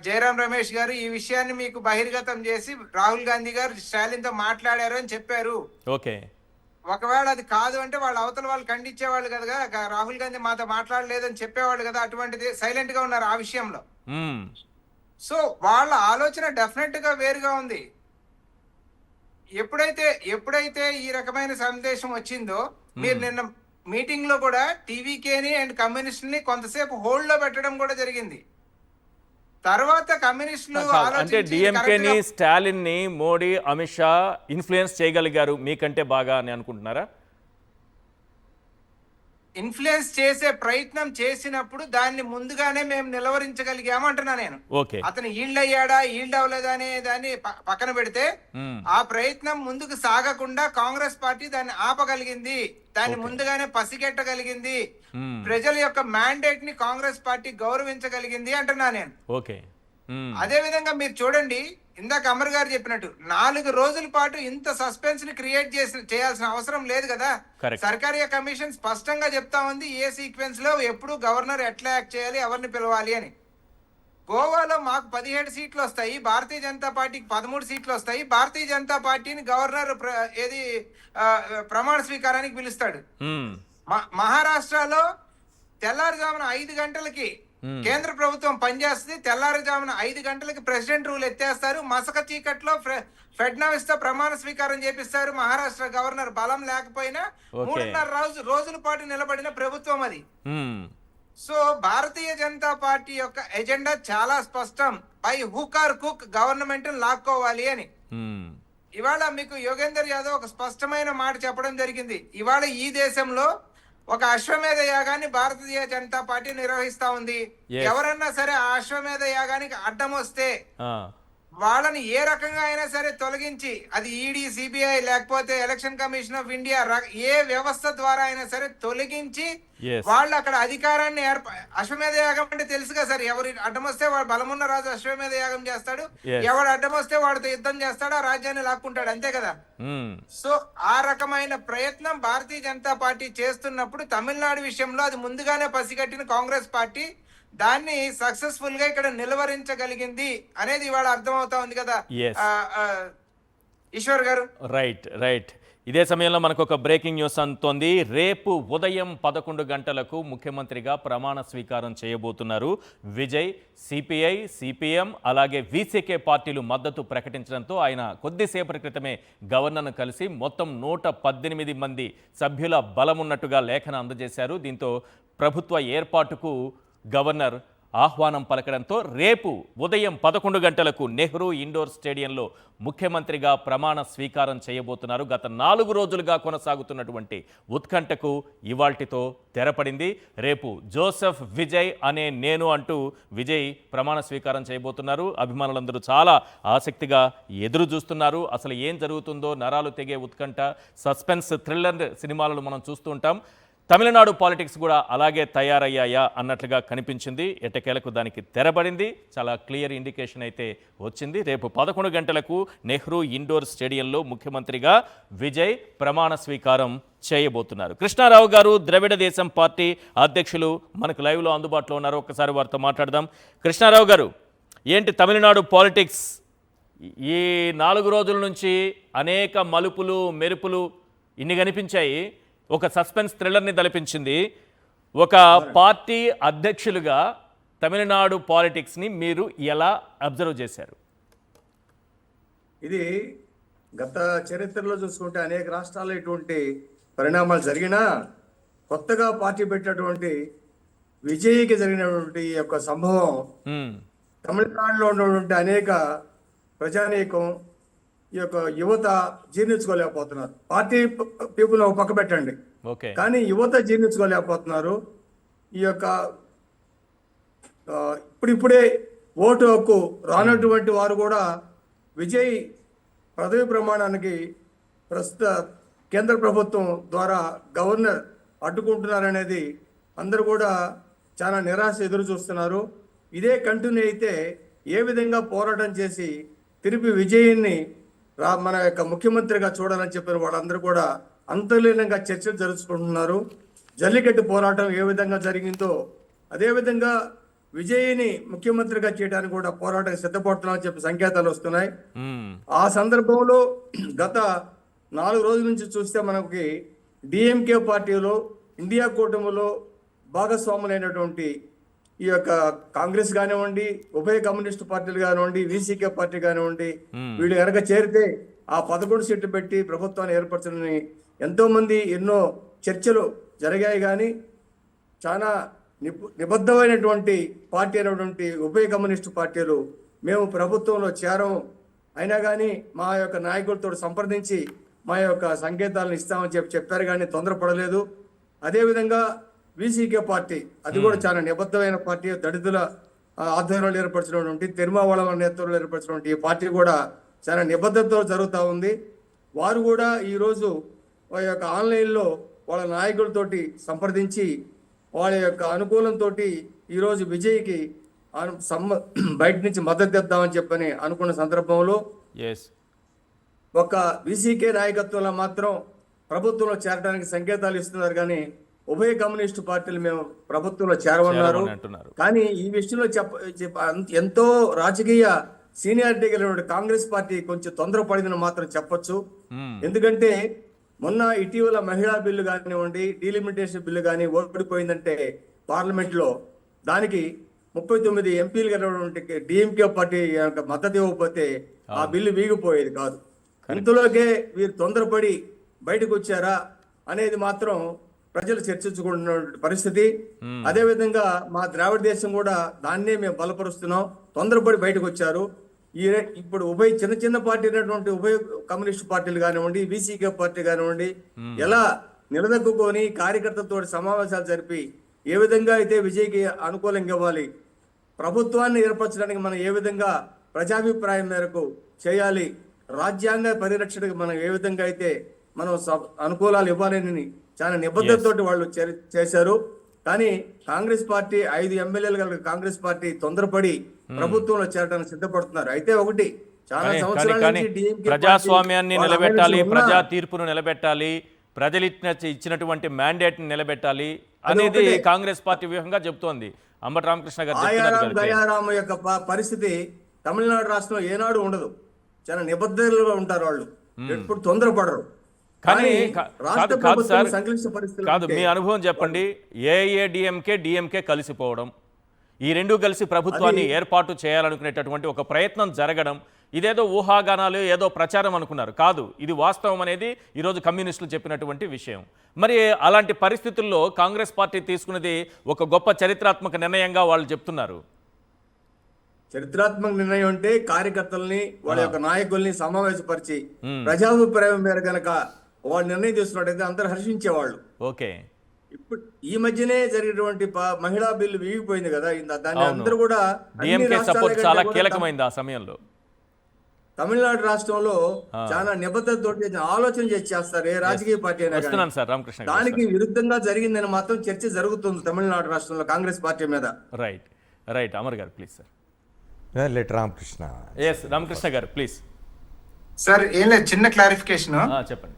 [SPEAKER 3] జయరాం రమేష్ గారు ఈ విషయాన్ని మీకు బహిర్గతం చేసి రాహుల్ గాంధీ గారు స్టాలిన్ తో మాట్లాడారు అని చెప్పారు. ఒకవేళ అది కాదు అంటే వాళ్ళ అవతల వాళ్ళు ఖండించేవాళ్ళు కదా, రాహుల్ గాంధీ మాతో మాట్లాడలేదని చెప్పేవాళ్ళు కదా, అటువంటిది సైలెంట్ గా ఉన్నారు ఆ విషయంలో. సో వాళ్ళ ఆలోచన డెఫినెట్ గా వేరుగా ఉంది. ఎప్పుడైతే ఈ రకమైన సందేశం వచ్చిందో, మీరు నిన్న మీటింగ్ లో కూడా టీవీకేని అండ్ కమ్యూనిస్టుల్ని కొంతసేపు హోల్డ్ లో పెట్టడం కూడా జరిగింది. తర్వాత కమ్యూనిస్టులు
[SPEAKER 1] అంటే డిఎంకేని స్టాలిన్ ని మోడీ అమిత్ షా ఇన్ఫ్లుయెన్స్ చేయగలిగారు మీకంటే బాగా అని అనుకుంటున్నారా?
[SPEAKER 3] ఇన్ఫ్లుయెన్స్ చేసే ప్రయత్నం చేసినప్పుడు దాన్ని ముందుగానే మేము నిలవరించగలిగాము అంటున్నా నేను. అతను ఈల్డ్ అయ్యాడా ఈల్డ్ అవ్వలేదా అనే దాన్ని పక్కన పెడితే ఆ ప్రయత్నం ముందుకు సాగకుండా కాంగ్రెస్ పార్టీ దాన్ని ఆపగలిగింది, దాన్ని ముందుగానే పసిగట్టగలిగింది, ప్రజల యొక్క మ్యాండేట్ ని కాంగ్రెస్ పార్టీ గౌరవించగలిగింది అంటున్నా నేను. అదే విధంగా మీరు చూడండి, ఇందాక అమర్ గారు చెప్పినట్టు 4 రోజుల పాటు ఇంత సస్పెన్స్ ని క్రియేట్ చేయాల్సిన అవసరం లేదు కదా. సర్కారీ కమిషన్ స్పష్టంగా చెప్తా ఉంది ఏ సీక్వెన్స్ లో ఎప్పుడు గవర్నర్ ఎట్లా యాక్ట్ చేయాలి, ఎవరిని పిలవాలి అని. గోవాలో మాకు 17 సీట్లు వస్తాయి, భారతీయ జనతా పార్టీకి 13 సీట్లు వస్తాయి. భారతీయ జనతా పార్టీని గవర్నర్ ప్రమాణ స్వీకారానికి పిలుస్తాడు. మహారాష్ట్రలో తెల్లారుజామున 5 గంటలకి కేంద్ర ప్రభుత్వం పనిచేస్తుంది, తెల్లారుజామున 5 గంటలకి ప్రెసిడెంట్ రూల్ ఎత్తేస్తారు. మసక చీకట్లో ఫడ్నవీస్ తో ప్రమాణ స్వీకారం చేపిస్తారు. మహారాష్ట్ర గవర్నర్ బలం లేకపోయినా 3.5 రోజుల పాటు నిలబడిన ప్రభుత్వం అది. సో భారతీయ జనతా పార్టీ యొక్క ఎజెండా చాలా స్పష్టం, by hook are cook government లాక్కోవాలి అని. ఇవాళ మీకు యోగేందర్ యాదవ్ ఒక స్పష్టమైన మాట చెప్పడం జరిగింది. ఇవాళ ఈ దేశంలో ఒక అశ్వమేధ యాగాన్ని భారతీయ జనతా పార్టీ నిర్వహిస్తా ఉంది. ఎవరన్నా సరే ఆ అశ్వమేధ యాగానికి అడ్డం వస్తే వాళ్ళని ఏ రకంగా అయినా సరే తొలగించి, అది ఈడీ, సిబిఐ లేకపోతే ఎలక్షన్ కమిషన్ ఆఫ్ ఇండియా ఏ వ్యవస్థ ద్వారా అయినా సరే తొలగించి
[SPEAKER 1] Yes.
[SPEAKER 3] వాళ్ళు అక్కడ అధికారాన్ని అశ్వమేధ యాగం అంటే తెలుసుగా సార్, ఎవరు అడ్డం వస్తే వాడు బలమున్న రాజు అశ్వమేధ యాగం చేస్తాడు,
[SPEAKER 1] Yes.
[SPEAKER 3] ఎవడు అడ్డం వస్తే వాడితో యుద్ధం చేస్తాడు, ఆ రాజ్యాన్ని లాక్కుంటాడు, అంతే కదా. సో ఆ రకమైన ప్రయత్నం భారతీయ జనతా పార్టీ చేస్తున్నప్పుడు తమిళనాడు విషయంలో అది ముందుగానే పసిగట్టిన కాంగ్రెస్ పార్టీ దాన్ని సక్సెస్ఫుల్ గా ఇక్కడ నిలువరించగలిగింది అనేది ఇవాళ అర్థమవుతా ఉంది కదా.
[SPEAKER 1] Yes.
[SPEAKER 3] ఈశ్వర్ గారు,
[SPEAKER 1] రైట్. ఇదే సమయంలో మనకు ఒక బ్రేకింగ్ న్యూస్ అందుతోంది. రేపు ఉదయం 11 గంటలకు ముఖ్యమంత్రిగా ప్రమాణ స్వీకారం చేయబోతున్నారు విజయ్. సిపిఐ, సిపిఎం అలాగే వీసీకే పార్టీలు మద్దతు ప్రకటించడంతో ఆయన కొద్దిసేపటి క్రితమే గవర్నర్ను కలిసి మొత్తం 118 మంది సభ్యుల బలమున్నట్టుగా లేఖను అందజేశారు. దీంతో ప్రభుత్వ ఏర్పాటుకు గవర్నర్ ఆహ్వానం పలకడంతో రేపు ఉదయం 11 గంటలకు నెహ్రూ ఇండోర్ స్టేడియంలో ముఖ్యమంత్రిగా ప్రమాణ స్వీకారం చేయబోతున్నారు. గత 4 రోజులుగా కొనసాగుతున్నటువంటి ఉత్కంఠకు ఇవాల్టితో తెరపడింది. రేపు జోసెఫ్ విజయ్ అనే నేను అంటూ విజయ్ ప్రమాణ స్వీకారం చేయబోతున్నారు. అభిమానులందరూ చాలా ఆసక్తిగా ఎదురు చూస్తున్నారు. అసలు ఏం జరుగుతుందో నరాలు తెగే ఉత్కంఠ, సస్పెన్స్, థ్రిల్లర్ సినిమాలను మనం చూస్తూ ఉంటాం. తమిళనాడు పాలిటిక్స్ కూడా అలాగే తయారయ్యాయా అన్నట్లుగా కనిపించింది. ఎట్టకేలకు దానికి తెరబడింది. చాలా క్లియర్ ఇండికేషన్ అయితే వచ్చింది. రేపు 11 గంటలకు నెహ్రూ ఇండోర్ స్టేడియంలో ముఖ్యమంత్రిగా విజయ్ ప్రమాణ స్వీకారం చేయబోతున్నారు. కృష్ణారావు గారు, ద్రవిడ దేశం పార్టీ అధ్యక్షులు మనకు లైవ్లో అందుబాటులో ఉన్నారు. ఒక్కసారి వారితో మాట్లాడదాం. కృష్ణారావు గారు, ఏంటి తమిళనాడు పాలిటిక్స్ ఈ 4 రోజుల నుంచి అనేక మలుపులు మెరుపులు ఇన్ని కనిపించాయి. ఒక సస్పెన్స్ థ్రిల్లర్ని తలపించింది. ఒక పార్టీ అధ్యక్షులుగా తమిళనాడు పాలిటిక్స్ని మీరు ఎలా అబ్జర్వ్ చేశారు?
[SPEAKER 4] ఇది గత చరిత్రలో చూసుకుంటే అనేక రాష్ట్రాల్లో ఇటువంటి పరిణామాలు జరిగినా కొత్తగా పార్టీ పెట్టినటువంటి విజయ్కి జరిగినటువంటి ఈ యొక్క సంభవం తమిళనాడులో ఉన్నటువంటి అనేక ప్రజానీకం, ఈ యొక్క యువత జీర్ణించుకోలేకపోతున్నారు. పార్టీ పీపుల్ ఒక పక్క పెట్టండి, కానీ యువత జీర్ణించుకోలేకపోతున్నారు. ఈ యొక్క ఇప్పుడిప్పుడే ఓటు హక్కు రానటువంటి వారు కూడా విజయ్ పదవి ప్రమాణానికి ప్రస్తుత కేంద్ర ప్రభుత్వం ద్వారా గవర్నర్ అడ్డుకుంటున్నారనేది అందరూ కూడా చాలా నిరాశ ఎదురు చూస్తున్నారు. ఇదే కంటిన్యూ అయితే ఏ విధంగా పోరాటం చేసి తిరిగి విజయ్ని మన యొక్క ముఖ్యమంత్రిగా చూడాలని చెప్పిన వాళ్ళందరూ కూడా అంతర్లీనంగా చర్చలు జరుపుకుంటున్నారు. జల్లికట్టు పోరాటం ఏ విధంగా జరిగిందో అదేవిధంగా విజయ్ని ముఖ్యమంత్రిగా చేయడానికి కూడా పోరాటం సిద్ధపడుతున్నామని చెప్పి సంకేతాలు వస్తున్నాయి. ఆ సందర్భంలో గత 4 రోజుల నుంచి చూస్తే మనకి డిఎంకే పార్టీలో, ఇండియా కూటమిలో భాగస్వాములైనటువంటి ఈ యొక్క కాంగ్రెస్ కానివ్వండి, ఉభయ కమ్యూనిస్టు పార్టీలు కానివ్వండి, వీసీకే పార్టీ కానివ్వండి, వీళ్ళు వెనక చేరితే ఆ 11 సీట్లు పెట్టి ప్రభుత్వాన్ని ఏర్పరచాలని ఎంతో మంది ఎన్నో చర్చలు జరిగాయి. కానీ చాలా నిబద్ధమైనటువంటి పార్టీ అయినటువంటి ఉభయ కమ్యూనిస్టు పార్టీలు మేము ప్రభుత్వంలో చేరము, అయినా కానీ మా యొక్క నాయకులతో సంప్రదించి మా యొక్క సంకేతాలను ఇస్తామని చెప్పారు, కానీ తొందరపడలేదు. అదేవిధంగా వీసీకే పార్టీ, అది కూడా చాలా నిబద్ధమైన పార్టీ, దళితుల ఆధ్వర్యంలో ఏర్పరిచినటువంటి, తిరుమావళ నేతృత్వంలో ఏర్పరిచినటువంటి ఈ పార్టీ కూడా చాలా నిబద్ధతతో జరుగుతూ ఉంది. వారు కూడా ఈరోజు వాళ్ళ యొక్క ఆన్లైన్లో వాళ్ళ నాయకులతోటి సంప్రదించి వాళ్ళ యొక్క అనుకూలంతో ఈరోజు విజయ్కి బయట నుంచి మద్దతు ఇద్దామని చెప్పని అనుకున్న సందర్భంలో ఒక వీసీకే నాయకత్వంలో మాత్రం ప్రభుత్వంలో చేరడానికి సంకేతాలు ఇస్తున్నారు, కానీ ఉభయ కమ్యూనిస్టు పార్టీలు మేము ప్రభుత్వంలో చేరమన్నారు. కానీ ఈ విషయంలో ఎంతో రాజకీయ సీనియారిటీ కలిగిన కాంగ్రెస్ పార్టీ కొంచెం తొందరపడిందని మాత్రం చెప్పొచ్చు. ఎందుకంటే మొన్న ఇటీవల మహిళా బిల్లు కానివ్వండి, డీలిమిటేషన్ బిల్లు కానీ ఓడిపోయిందంటే పార్లమెంట్ లో, దానికి 39 ఎంపీలు కలిగినటువంటి డిఎంకే పార్టీ మద్దతు ఇవ్వకపోతే ఆ బిల్లు వీగిపోయేది కాదు. ఇంతలోకే వీరు తొందరపడి బయటకు వచ్చారా అనేది మాత్రం ప్రజలు చర్చించుకుంటున్న పరిస్థితి. అదే విధంగా మా ద్రావిడ దేశం కూడా దాన్నే మేము బలపరుస్తున్నాం, తొందరపడి బయటకు వచ్చారు. ఇప్పుడు ఉభయ చిన్న పార్టీ అయినటువంటి ఉభయ కమ్యూనిస్టు పార్టీలు కానివ్వండి, వీసీకే పార్టీ కానివ్వండి, ఎలా నిలదొక్కుని కార్యకర్తలతో సమావేశాలు జరిపి ఏ విధంగా అయితే విజయ్కి అనుకూలంగా ఇవ్వాలి, ప్రభుత్వాన్ని ఏర్పరచడానికి మనం ఏ విధంగా ప్రజాభిప్రాయం మేరకు చేయాలి. రాజ్యాంగ పరిరక్షణకు మనం ఏ విధంగా అయితే మనం అనుకూలాలు ఇవ్వాలని చాలా నిబద్ధతతోటి వాళ్ళు చేశారు. కానీ కాంగ్రెస్ పార్టీ 5 ఎమ్మెల్యేలు గల కాంగ్రెస్ పార్టీ తొందరపడి ప్రభుత్వంలో చేరడానికి సిద్ధపడుతున్నారు. అయితే ఒకటి చాలా సంవత్సరాల నుంచి DMK
[SPEAKER 1] ప్రజాస్వామ్యాన్ని
[SPEAKER 4] పార్టీ
[SPEAKER 1] నిలబెట్టాలి,
[SPEAKER 4] వాళ్ళ
[SPEAKER 1] ప్రజా తీర్పును నిలబెట్టాలి, ప్రజలు ఇచ్చినటువంటి మ్యాండేట్ని నిలబెట్టాలి అనేది
[SPEAKER 4] ఒకటే.
[SPEAKER 1] కాంగ్రెస్ పార్టీ వ్యూహంగా చెబుతోంది. అంబటి రామకృష్ణ గారు చెప్తున్నారు
[SPEAKER 4] ఆయారాం
[SPEAKER 1] కదా.
[SPEAKER 4] గయారాం యొక్క పరిస్థితి తమిళనాడు రాష్ట్రంలో ఏనాడు ఉండదు. చాలా నిబద్ధతలుగా ఉంటారు వాళ్ళు, ఎప్పుడు తొందరపడరు.
[SPEAKER 1] కానీ
[SPEAKER 4] రాష్ట్ర
[SPEAKER 1] కాదు సార్,
[SPEAKER 4] ప్రభుత్వం సంక్లిష్ట పరిస్థితులు
[SPEAKER 1] కాదు
[SPEAKER 4] ఉంటే
[SPEAKER 1] మీ అనుభవం చెప్పండి. ఏఐఏడిఎంకే కలిసిపోవడం, ఈ రెండు కలిసి ప్రభుత్వాన్ని ఏర్పాటు చేయాలనుకునేటటువంటి ఒక ప్రయత్నం జరగడం, ఇదేదో ఊహాగానాలు, ఏదో ప్రచారం అనుకున్నారు. కాదు, ఇది వాస్తవం అనేది ఈరోజు కమ్యూనిస్టులు చెప్పినటువంటి విషయం. మరి అలాంటి పరిస్థితుల్లో కాంగ్రెస్ పార్టీ తీసుకున్నది ఒక గొప్ప చరిత్రాత్మక నిర్ణయంగా వాళ్ళు చెప్తున్నారు.
[SPEAKER 4] చరిత్రాత్మక నిర్ణయం అంటే కార్యకర్తల్ని వాళ్ళ యొక్క నాయకుల్ని సమావేశపరిచి ప్రజాభిప్రాయం మేర గనక వాళ్ళు నిర్ణయం తీసుకున్నట్టయితే అందరూ హర్షించేవాళ్ళు.
[SPEAKER 1] ఓకే,
[SPEAKER 4] ఇప్పుడు ఈ మధ్యనే జరిగినటువంటి మహిళా బిల్లు వీగిపోయింది కదా, దాన్ని అందరూ కూడా అన్ని
[SPEAKER 1] డిఎంకే
[SPEAKER 4] రాష్ట్రాల
[SPEAKER 1] సపోర్ట్
[SPEAKER 4] కంటే
[SPEAKER 1] చాలా
[SPEAKER 4] కూడా
[SPEAKER 1] కీలకమైంది ఆ సమయంలో.
[SPEAKER 4] తమిళనాడు రాష్ట్రంలో చాలా నిబద్ధతతో ఆలోచన చేస్తారు ఏ రాజకీయ పార్టీ అయినా కానీ.
[SPEAKER 1] వస్తున్నాను సార్ రామకృష్ణ గారు.
[SPEAKER 4] దానికి విరుద్ధంగా జరిగిందని మాత్రం చర్చ జరుగుతుంది తమిళనాడు రాష్ట్రంలో కాంగ్రెస్ పార్టీ మీద.
[SPEAKER 1] రైట్ రైట్, అమర్ గారు please sir.
[SPEAKER 2] Let Ramakrishna.
[SPEAKER 1] S Ramakrishna గారు ప్లీజ్.
[SPEAKER 3] సార్ ఏం లేదు, చిన్న క్లారిఫికేషన్.
[SPEAKER 1] చెప్పండి.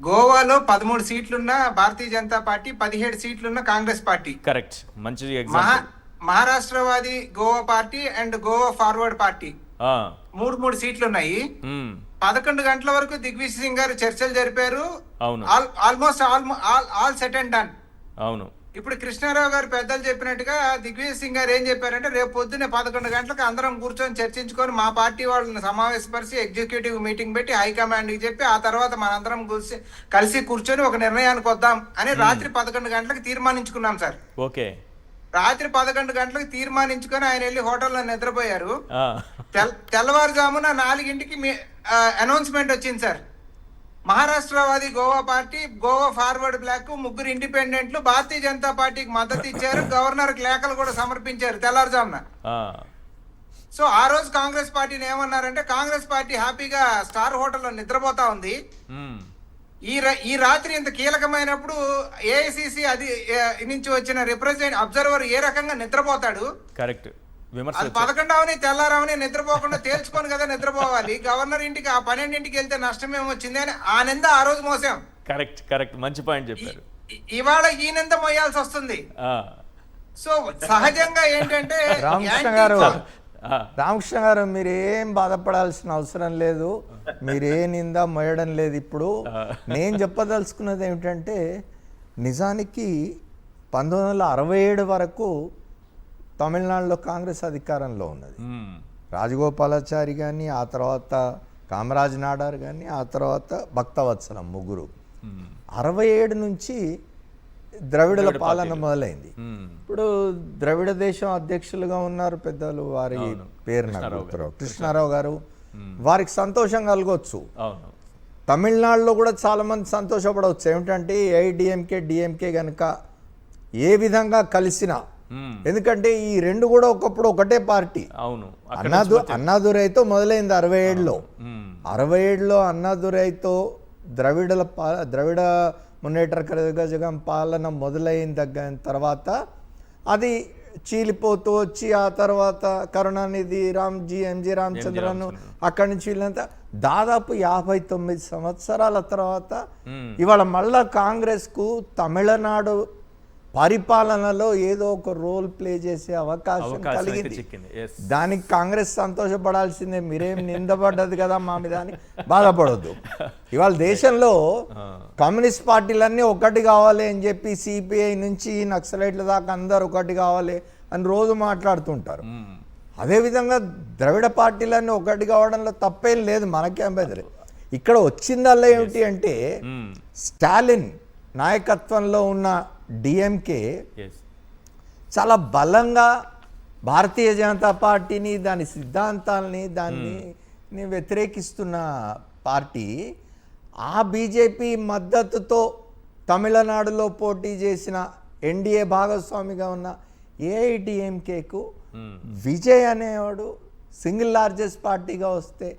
[SPEAKER 3] గోవాలో 13 సీట్లున్న భారతీయ జనతా పార్టీ, 17 సీట్లున్న కాంగ్రెస్ పార్టీ.
[SPEAKER 1] కరెక్ట్, మంచి example.
[SPEAKER 3] Maharashtrawadi Goa party and Goa forward party 3 సీట్లు ఉన్నాయి. 11 గంటల వరకు దిగ్విజయ్ సింగ్ గారు చర్చలు జరిపారు.
[SPEAKER 1] అవును,
[SPEAKER 3] almost all set and done.
[SPEAKER 1] అవును.
[SPEAKER 3] ఇప్పుడు కృష్ణారావు గారు పెద్దలు చెప్పినట్టుగా దిగ్విజయ్ సింగ్ గారు ఏం చెప్పారంటే, రేపు పొద్దున్నే 11 గంటలకు అందరం కూర్చొని చర్చించుకొని మా పార్టీ వాళ్ళని సమావేశపరిచి ఎగ్జిక్యూటివ్ మీటింగ్ పెట్టి హైకమాండ్ కి చెప్పి ఆ తర్వాత మనందరం కలిసి కూర్చొని ఒక నిర్ణయానికి వద్దాం అని రాత్రి 11 గంటలకు తీర్మానించుకున్నాం సార్.
[SPEAKER 1] ఓకే,
[SPEAKER 3] రాత్రి 11 గంటలకు తీర్మానించుకొని ఆయన వెళ్ళి హోటల్లో నిద్రపోయారు. తెల్లవారుజామున 4ంటికి అనౌన్స్మెంట్ వచ్చింది sir. Maharashtrawadi Goa party, Goa forward bloc, 3 ఇండిపెండెంట్లు భారతీయ జనతా పార్టీకి మద్దతు ఇచ్చారు. గవర్నర్ లేఖలు కూడా సమర్పించారు తెల్లవారుజామున. సో ఆ రోజు కాంగ్రెస్ పార్టీని ఏమన్నారంటే, కాంగ్రెస్ పార్టీ హ్యాపీగా స్టార్ హోటల్లో నిద్రపోతా ఉంది. ఈ రాత్రి ఇంత కీలకమైనప్పుడు ఏఐసిసి అది నుంచి వచ్చిన అబ్జర్వర్ ఏ రకంగా నిద్రపోతాడు?
[SPEAKER 1] కరెక్ట్.
[SPEAKER 3] అది 11 తెల్లారవని నిద్రపోకుండా తేల్చుకొని కదా నిద్రపోవాలి. గవర్నర్ ఇంటికి ఆ 12ంటికి వెళ్తే నష్టం ఏమొచ్చింది అని ఆ నింద ఆ రోజు మోసాం.
[SPEAKER 1] కరెక్ట్ కరెక్ట్, మంచి పాయింట్ చెప్పారు.
[SPEAKER 3] ఇవాళ ఈ నింద మోయాల్సి వస్తుంది. సో సహజంగా ఏంటంటే
[SPEAKER 2] రామకృష్ణ గారు మీరేం బాధపడాల్సిన అవసరం లేదు, మీరే నింద మోయడం లేదు. ఇప్పుడు నేను చెప్పదలుచుకున్నది ఏమిటంటే, నిజానికి 1967 వరకు తమిళనాడులో కాంగ్రెస్ అధికారంలో ఉన్నది. రాజగోపాలాచారి కానీ, ఆ తర్వాత కామరాజ్ నాడార్ కానీ, ఆ తర్వాత భక్తవత్సలం, 3. 67 నుంచి ద్రవిడుల పాలన మొదలైంది. ఇప్పుడు ద్రవిడ దేశం అధ్యక్షులుగా ఉన్నారు పెద్దలు, వారి పేరు కృష్ణారావు గారు. వారికి సంతోషం కలగవచ్చు. తమిళనాడులో కూడా చాలా మంది సంతోషపడవచ్చు. ఏమిటంటే ఏఐడిఎంకే డిఎంకే కనుక ఏ విధంగా కలిసినా, ఎందుకంటే ఈ రెండు కూడా ఒకప్పుడు ఒకటే పార్టీ.
[SPEAKER 1] అవును,
[SPEAKER 2] అన్నాదురైతో మొదలైంది 67లో. 67లో అన్నాదురైతో ద్రవిడ మున్నేట్ర కళగజగం పాలన మొదలైన తర్వాత అది చీలిపోతూ వచ్చి, ఆ తర్వాత కరుణానిధి ఎంజి రామచంద్రన్ అక్కడి నుంచి వీళ్ళంతా దాదాపు 59 సంవత్సరాల తర్వాత ఇవాళ మళ్ళా కాంగ్రెస్కు తమిళనాడు పరిపాలనలో ఏదో ఒక రోల్ ప్లే చేసే అవకాశం కలిగింది. దానికి కాంగ్రెస్ సంతోషపడాల్సిందే. మీరేం నిందపడ్డది కదా మా మీద అని బాధపడద్దు. ఇవాళ దేశంలో కమ్యూనిస్ట్ పార్టీలన్నీ ఒకటి కావాలి అని చెప్పి, సిపిఐ నుంచి నక్సలైట్ల దాకా అందరు ఒకటి కావాలి అని రోజు మాట్లాడుతుంటారు. అదేవిధంగా ద్రవిడ పార్టీలన్నీ ఒకటి కావడంలో తప్పేం లేదు, మనకేం బెదరు. ఇక్కడ వచ్చిందల్లా ఏమిటి అంటే, స్టాలిన్ నాయకత్వంలో ఉన్న డిఎంకే చాలా బలంగా భారతీయ జనతా పార్టీని, దాని సిద్ధాంతాలని, దాన్ని వ్యతిరేకిస్తున్న పార్టీ. ఆ బీజేపీ మద్దతుతో తమిళనాడులో పోటీ చేసిన ఎన్డీఏ భాగస్వామిగా ఉన్న ఏఐడిఎంకేకు విజయ్ అనేవాడు సింగిల్ లార్జెస్ట్ పార్టీగా వస్తే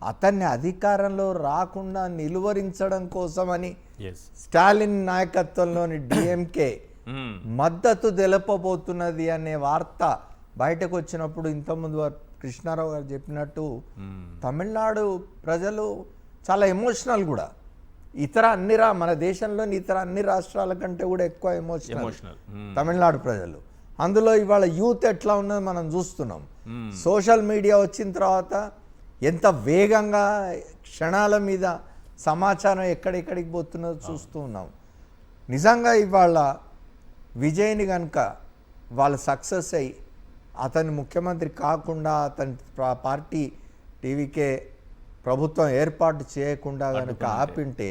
[SPEAKER 2] అతన్ని అధికారంలో రాకుండా నిలువరించడం కోసమని
[SPEAKER 1] ఎస్
[SPEAKER 2] స్టాలిన్ నాయకత్వంలోని డిఎంకే మద్దతు తెలపబోతున్నది అనే వార్త బయటకు వచ్చినప్పుడు ఇంతకుముందు కృష్ణారావు గారు చెప్పినట్టు తమిళనాడు ప్రజలు చాలా ఎమోషనల్ కూడా మన దేశంలోని ఇతర అన్ని రాష్ట్రాల కంటే కూడా ఎక్కువ ఎమోషనల్ తమిళనాడు ప్రజలు. అందులో ఇవాళ యూత్ ఎట్లా ఉన్నదో మనం చూస్తున్నాం. సోషల్ మీడియా వచ్చిన తర్వాత ఎంత వేగంగా క్షణాల మీద సమాచారం ఎక్కడెక్కడికి పోతున్నదో చూస్తూ ఉన్నాం. నిజంగా ఇవాళ విజయ్ని కనుక వాళ్ళు సక్సెస్ అయ్యి అతను ముఖ్యమంత్రి కాకుండా అతని పార్టీ టీవీకే ప్రభుత్వం ఏర్పాటు చేయకుండా కనుక ఆపింటే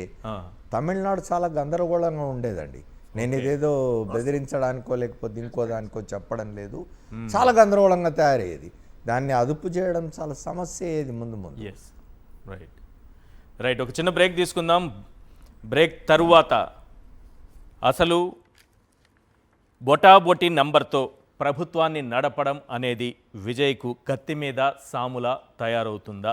[SPEAKER 2] తమిళనాడు చాలా గందరగోళంగా ఉండేదండి. నేను ఇదేదో బెదిరించడానికో లేకపోతే ఇంకో దానికో చెప్పడం లేదు, చాలా గందరగోళంగా తయారయ్యేది. దాన్ని అదుపు చేయడం చాలా సమస్య అయ్యేది ముందు ముందు.
[SPEAKER 1] రైట్ ఒక చిన్న బ్రేక్ తీసుకుందాం. బ్రేక్ తరువాత అసలు బొటాబొటి నంబర్తో ప్రభుత్వాన్ని నడపడం అనేది విజయ్కు కత్తి మీద సాములా తయారవుతుందా?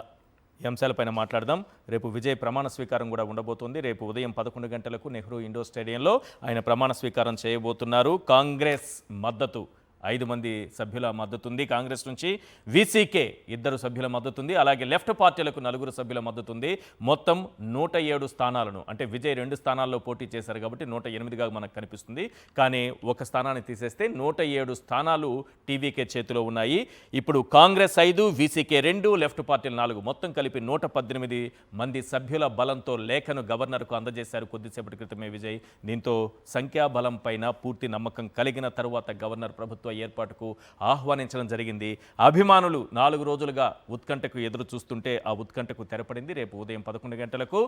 [SPEAKER 1] ఈ అంశాలపైన మాట్లాడదాం. రేపు విజయ్ ప్రమాణ స్వీకారం కూడా ఉండబోతుంది. రేపు ఉదయం 11 గంటలకు నెహ్రూ ఇండోర్ స్టేడియంలో ఆయన ప్రమాణ స్వీకారం చేయబోతున్నారు. కాంగ్రెస్ మద్దతు 5 మంది సభ్యుల మద్దతుంది. కాంగ్రెస్ నుంచి వీసీకే 2 సభ్యుల మద్దతుంది. అలాగే లెఫ్ట్ పార్టీలకు 4 సభ్యుల మద్దతుంది. మొత్తం 107 స్థానాలను, అంటే విజయ్ 2 స్థానాల్లో పోటీ చేశారు కాబట్టి 108గా మనకు కనిపిస్తుంది. కానీ ఒక స్థానాన్ని తీసేస్తే 107 స్థానాలు టీవీకే చేతిలో ఉన్నాయి. ఇప్పుడు కాంగ్రెస్ 5, వీసీకే 2, లెఫ్ట్ పార్టీలు 4, మొత్తం కలిపి 118 మంది సభ్యుల బలంతో లేఖను గవర్నర్కు అందజేశారు కొద్దిసేపటి క్రితమే విజయ్. దీంతో సంఖ్యాబలం పైన పూర్తి నమ్మకం కలిగిన తరువాత గవర్నర్ ప్రభుత్వ ఏర్పాటుకు ఆహ్వానించడం జరిగింది. అభిమానులు 4 రోజులుగా ఉత్కంఠకు ఎదురు చూస్తుంటే ఆ ఉత్కంఠకు తెరపడింది. రేపు ఉదయం 11 గంటలకు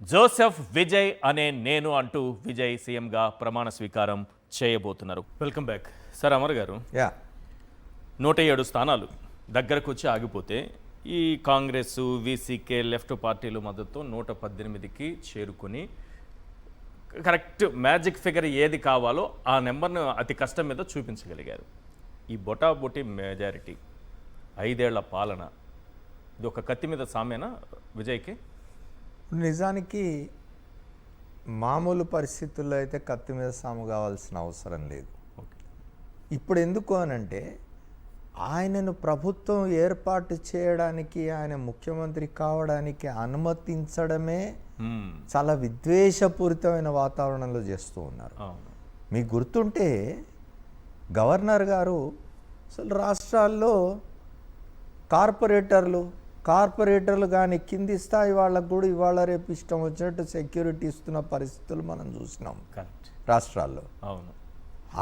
[SPEAKER 1] జోసెఫ్ విజయ్ అనే నేను అంటూ విజయ్ సీఎంగా ప్రమాణ స్వీకారం చేయబోతున్నారు. Welcome back sir. అమర్ గారు, 107 స్థానాలు దగ్గరకు వచ్చి ఆగిపోతే ఈ కాంగ్రెస్, వీసీకే, లెఫ్ట్ పార్టీలు మద్దతు 118కి చేరుకుని కరెక్ట్ మ్యాజిక్ ఫిగర్ ఏది కావాలో ఆ నెంబర్ను అతి కష్టం మీద చూపించగలిగారు. ఈ బొటాబొటి మెజారిటీ 5 ఏళ్ల పాలన, ఇది ఒక కత్తి మీద సామేనా విజయ్కి?
[SPEAKER 2] నిజానికి మామూలు పరిస్థితుల్లో అయితే కత్తి మీద సాము కావాల్సిన అవసరం లేదు. ఇప్పుడు ఎందుకు అనంటే ఆయనను ప్రభుత్వం ఏర్పాటు చేయడానికి, ఆయన ముఖ్యమంత్రి కావడానికి అనుమతించడమే చాలా విద్వేషపూరితమైన వాతావరణంలో చేస్తూ ఉన్నారు. మీకు గుర్తుంటే గవర్నర్ గారు అసలు రాష్ట్రాల్లో కార్పొరేటర్లు కానీ కింది స్థాయి వాళ్ళకు కూడా ఇవాళ రేపు ఇష్టం వచ్చినట్టు సెక్యూరిటీ ఇస్తున్న పరిస్థితులు మనం చూసినాం రాష్ట్రాల్లో.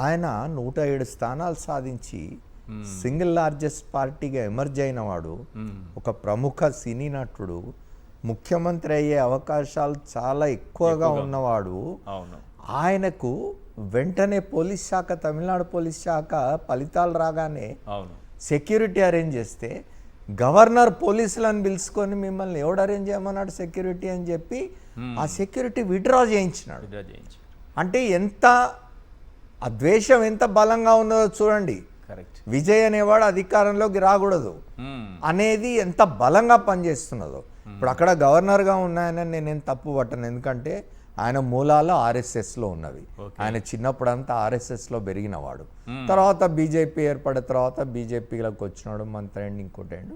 [SPEAKER 2] ఆయన 107 స్థానాలు సాధించి సింగిల్ లార్జెస్ట్ పార్టీగా ఎమర్జ్ అయిన వాడు, ఒక ప్రముఖ సినీ నటుడు, ముఖ్యమంత్రి అయ్యే అవకాశాలు చాలా ఎక్కువగా ఉన్నవాడు. ఆయనకు వెంటనే పోలీస్ శాఖ, తమిళనాడు పోలీస్ శాఖ ఫలితాలు రాగానే సెక్యూరిటీ అరేంజ్ చేస్తే గవర్నర్ పోలీసులను పిలుచుకొని మిమ్మల్ని ఎవడు అరేంజ్ చేయమన్నాడు సెక్యూరిటీ అని చెప్పి ఆ సెక్యూరిటీ విత్డ్రా చేయించినాడు. అంటే ఎంత ఆ ద్వేషం ఎంత బలంగా ఉన్నదో చూడండి. విజయ్ అనేవాడు అధికారంలోకి రాకూడదు అనేది ఎంత బలంగా పనిచేస్తున్నదో. ఇప్పుడు అక్కడ గవర్నర్గా ఉన్నాయని నేనేం తప్పు పట్టను, ఎందుకంటే ఆయన మూలాలు ఆర్ఎస్ఎస్లో ఉన్నవి. ఆయన చిన్నప్పుడంతా ఆర్ఎస్ఎస్లో పెరిగినవాడు. తర్వాత బీజేపీ ఏర్పడిన తర్వాత బీజేపీలోకి వచ్చినాడు, మంత్రి అండ్ ఇంకోటి అండ్.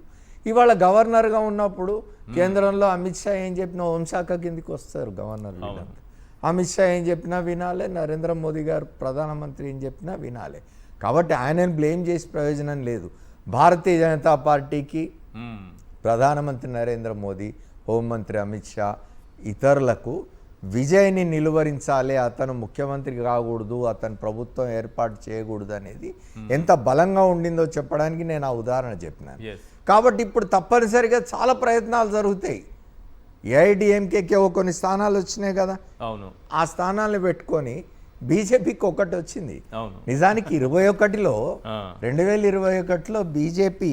[SPEAKER 2] ఇవాళ గవర్నర్గా ఉన్నప్పుడు కేంద్రంలో అమిత్ షా ఏం చెప్పినా హోంశాఖ కిందికి వస్తారు గవర్నర్. అమిత్ షా ఏం చెప్పినా వినాలే, నరేంద్ర మోదీ గారు ప్రధానమంత్రి ఏం చెప్పినా వినాలే. కాబట్టి ఆయనను బ్లేమ్ చేసి ప్రయోజనం లేదు. భారతీయ జనతా పార్టీకి ప్రధానమంత్రి నరేంద్ర మోదీ, హోంమంత్రి అమిత్ షా, ఇతరులకు విజయ్ని నిలువరించాలి, అతను ముఖ్యమంత్రి కాకూడదు, అతను ప్రభుత్వం ఏర్పాటు చేయకూడదు అనేది ఎంత బలంగా ఉండిందో చెప్పడానికి నేను ఆ ఉదాహరణ చెప్పినాను. కాబట్టి ఇప్పుడు తప్పనిసరిగా చాలా ప్రయత్నాలు జరుగుతాయి. ఏఐడిఎంకేకి కొన్ని స్థానాలు వచ్చినాయి కదా, ఆ స్థానాలను పెట్టుకొని బీజేపీకి 1 వచ్చింది. నిజానికి 21లో 2021లో బీజేపీ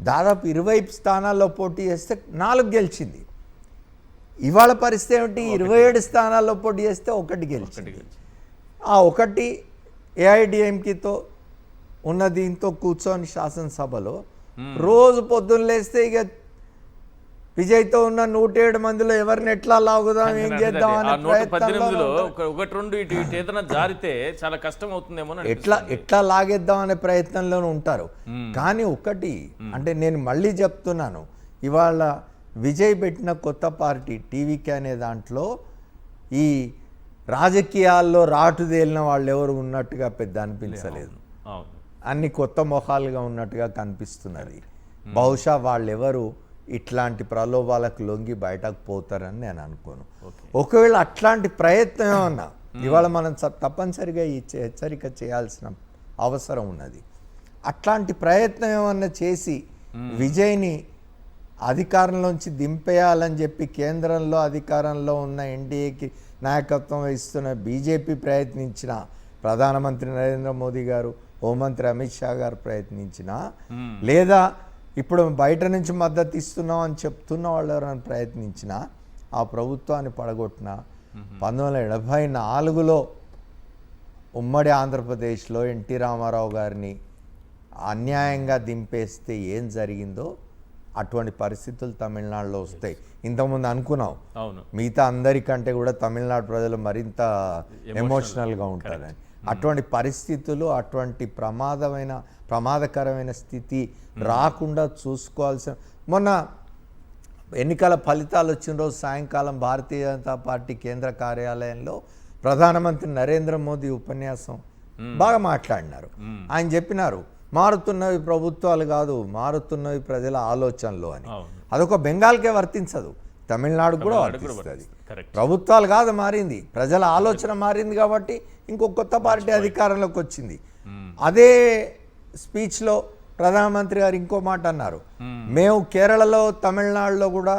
[SPEAKER 2] దాదాపు 20 స్థానాల్లో పోటీ చేస్తే 4 గెలిచింది. ఇవాళ పరిస్థితి ఏమిటి? 27 స్థానాల్లో పోటీ చేస్తే 1 గెలిచింది. ఆ 1 ఏఐడిఎంకేతో ఉన్న దీంతో కూర్చొని శాసనసభలో రోజు పొద్దున్న లేస్తే ఇక విజయ్తో ఉన్న 107 మందిలో ఎవరిని ఎట్లా లాగుదాం, ఏం చేద్దాం అనే
[SPEAKER 1] ఆ 118లో
[SPEAKER 2] ప్రయత్నంలో
[SPEAKER 1] ఒకటి రెండు ఇటు ఇటు ఏదైనా జారితే చాలా కష్టం అవుతుందేమో అని
[SPEAKER 2] ఎట్లా లాగేద్దాం అనే ప్రయత్నంలోనే ఉంటారు. కానీ ఒకటి అంటే నేను మళ్ళీ చెప్తున్నాను, ఇవాళ విజయ్ పెట్టిన కొత్త పార్టీ టీవీకే అనే దాంట్లో ఈ రాజకీయాల్లో రాటుదేలిన వాళ్ళు ఎవరు ఉన్నట్టుగా పెద్ద అనిపించలేదు.
[SPEAKER 1] అవును.
[SPEAKER 2] అన్ని కొత్త మొహాలుగా ఉన్నట్టుగా కనిపిస్తున్నది. బహుశా వాళ్ళెవరు ఇట్లాంటి ప్రలోభాలకు లొంగి బయటకు పోతారని నేను అనుకోను. ఒకవేళ అట్లాంటి ప్రయత్నం ఏమన్నా ఇవాళ మనం తప్పనిసరిగా ఈ హెచ్చరిక చేయాల్సిన అవసరం ఉన్నది. అట్లాంటి ప్రయత్నం ఏమన్నా చేసి విజయ్ని అధికారంలోంచి దింపేయాలని చెప్పి కేంద్రంలో అధికారంలో ఉన్న ఎన్డీఏకి నాయకత్వం వహిస్తున్న బీజేపీ ప్రయత్నించిన, ప్రధానమంత్రి నరేంద్ర మోదీ గారు, హోంమంత్రి అమిత్ షా గారు ప్రయత్నించిన, లేదా ఇప్పుడు బయట నుంచి మద్దతు ఇస్తున్నాం అని చెప్తున్న వాళ్ళు ఎవరైనా ప్రయత్నించిన, ఆ ప్రభుత్వాన్ని పడగొట్టిన 1974లో ఉమ్మడి ఆంధ్రప్రదేశ్లో ఎన్టీ రామారావు గారిని అన్యాయంగా దింపేస్తే ఏం జరిగిందో అటువంటి పరిస్థితులు తమిళనాడులో వస్తాయి. ఇంతకుముందు అనుకున్నాం మిగతా అందరికంటే కూడా తమిళనాడు ప్రజలు మరింత ఎమోషనల్గా ఉంటారని. అటువంటి పరిస్థితులు, అటువంటి ప్రమాదకరమైన స్థితి రాకుండా చూసుకోవాల్సిన. మొన్న ఎన్నికల ఫలితాలు వచ్చిన రోజు సాయంకాలం భారతీయ జనతా పార్టీ కేంద్ర కార్యాలయంలో ప్రధానమంత్రి నరేంద్ర మోదీ ఉపన్యాసం బాగా మాట్లాడినారు. ఆయన చెప్పినారు, మారుతున్నవి ప్రభుత్వాలు కాదు, మారుతున్నవి ప్రజల ఆలోచనలు అని. అదొక బెంగాల్కే వర్తించదు, తమిళనాడుకు కూడా వర్తిస్తుంది. ప్రభుత్వాలు కాదు మారింది, ప్రజల ఆలోచన మారింది. కాబట్టి ఇంకో కొత్త పార్టీ అధికారంలోకి వచ్చింది. అదే స్పీచ్లో ప్రధానమంత్రి గారు ఇంకో మాట అన్నారు, మేము కేరళలో తమిళనాడులో కూడా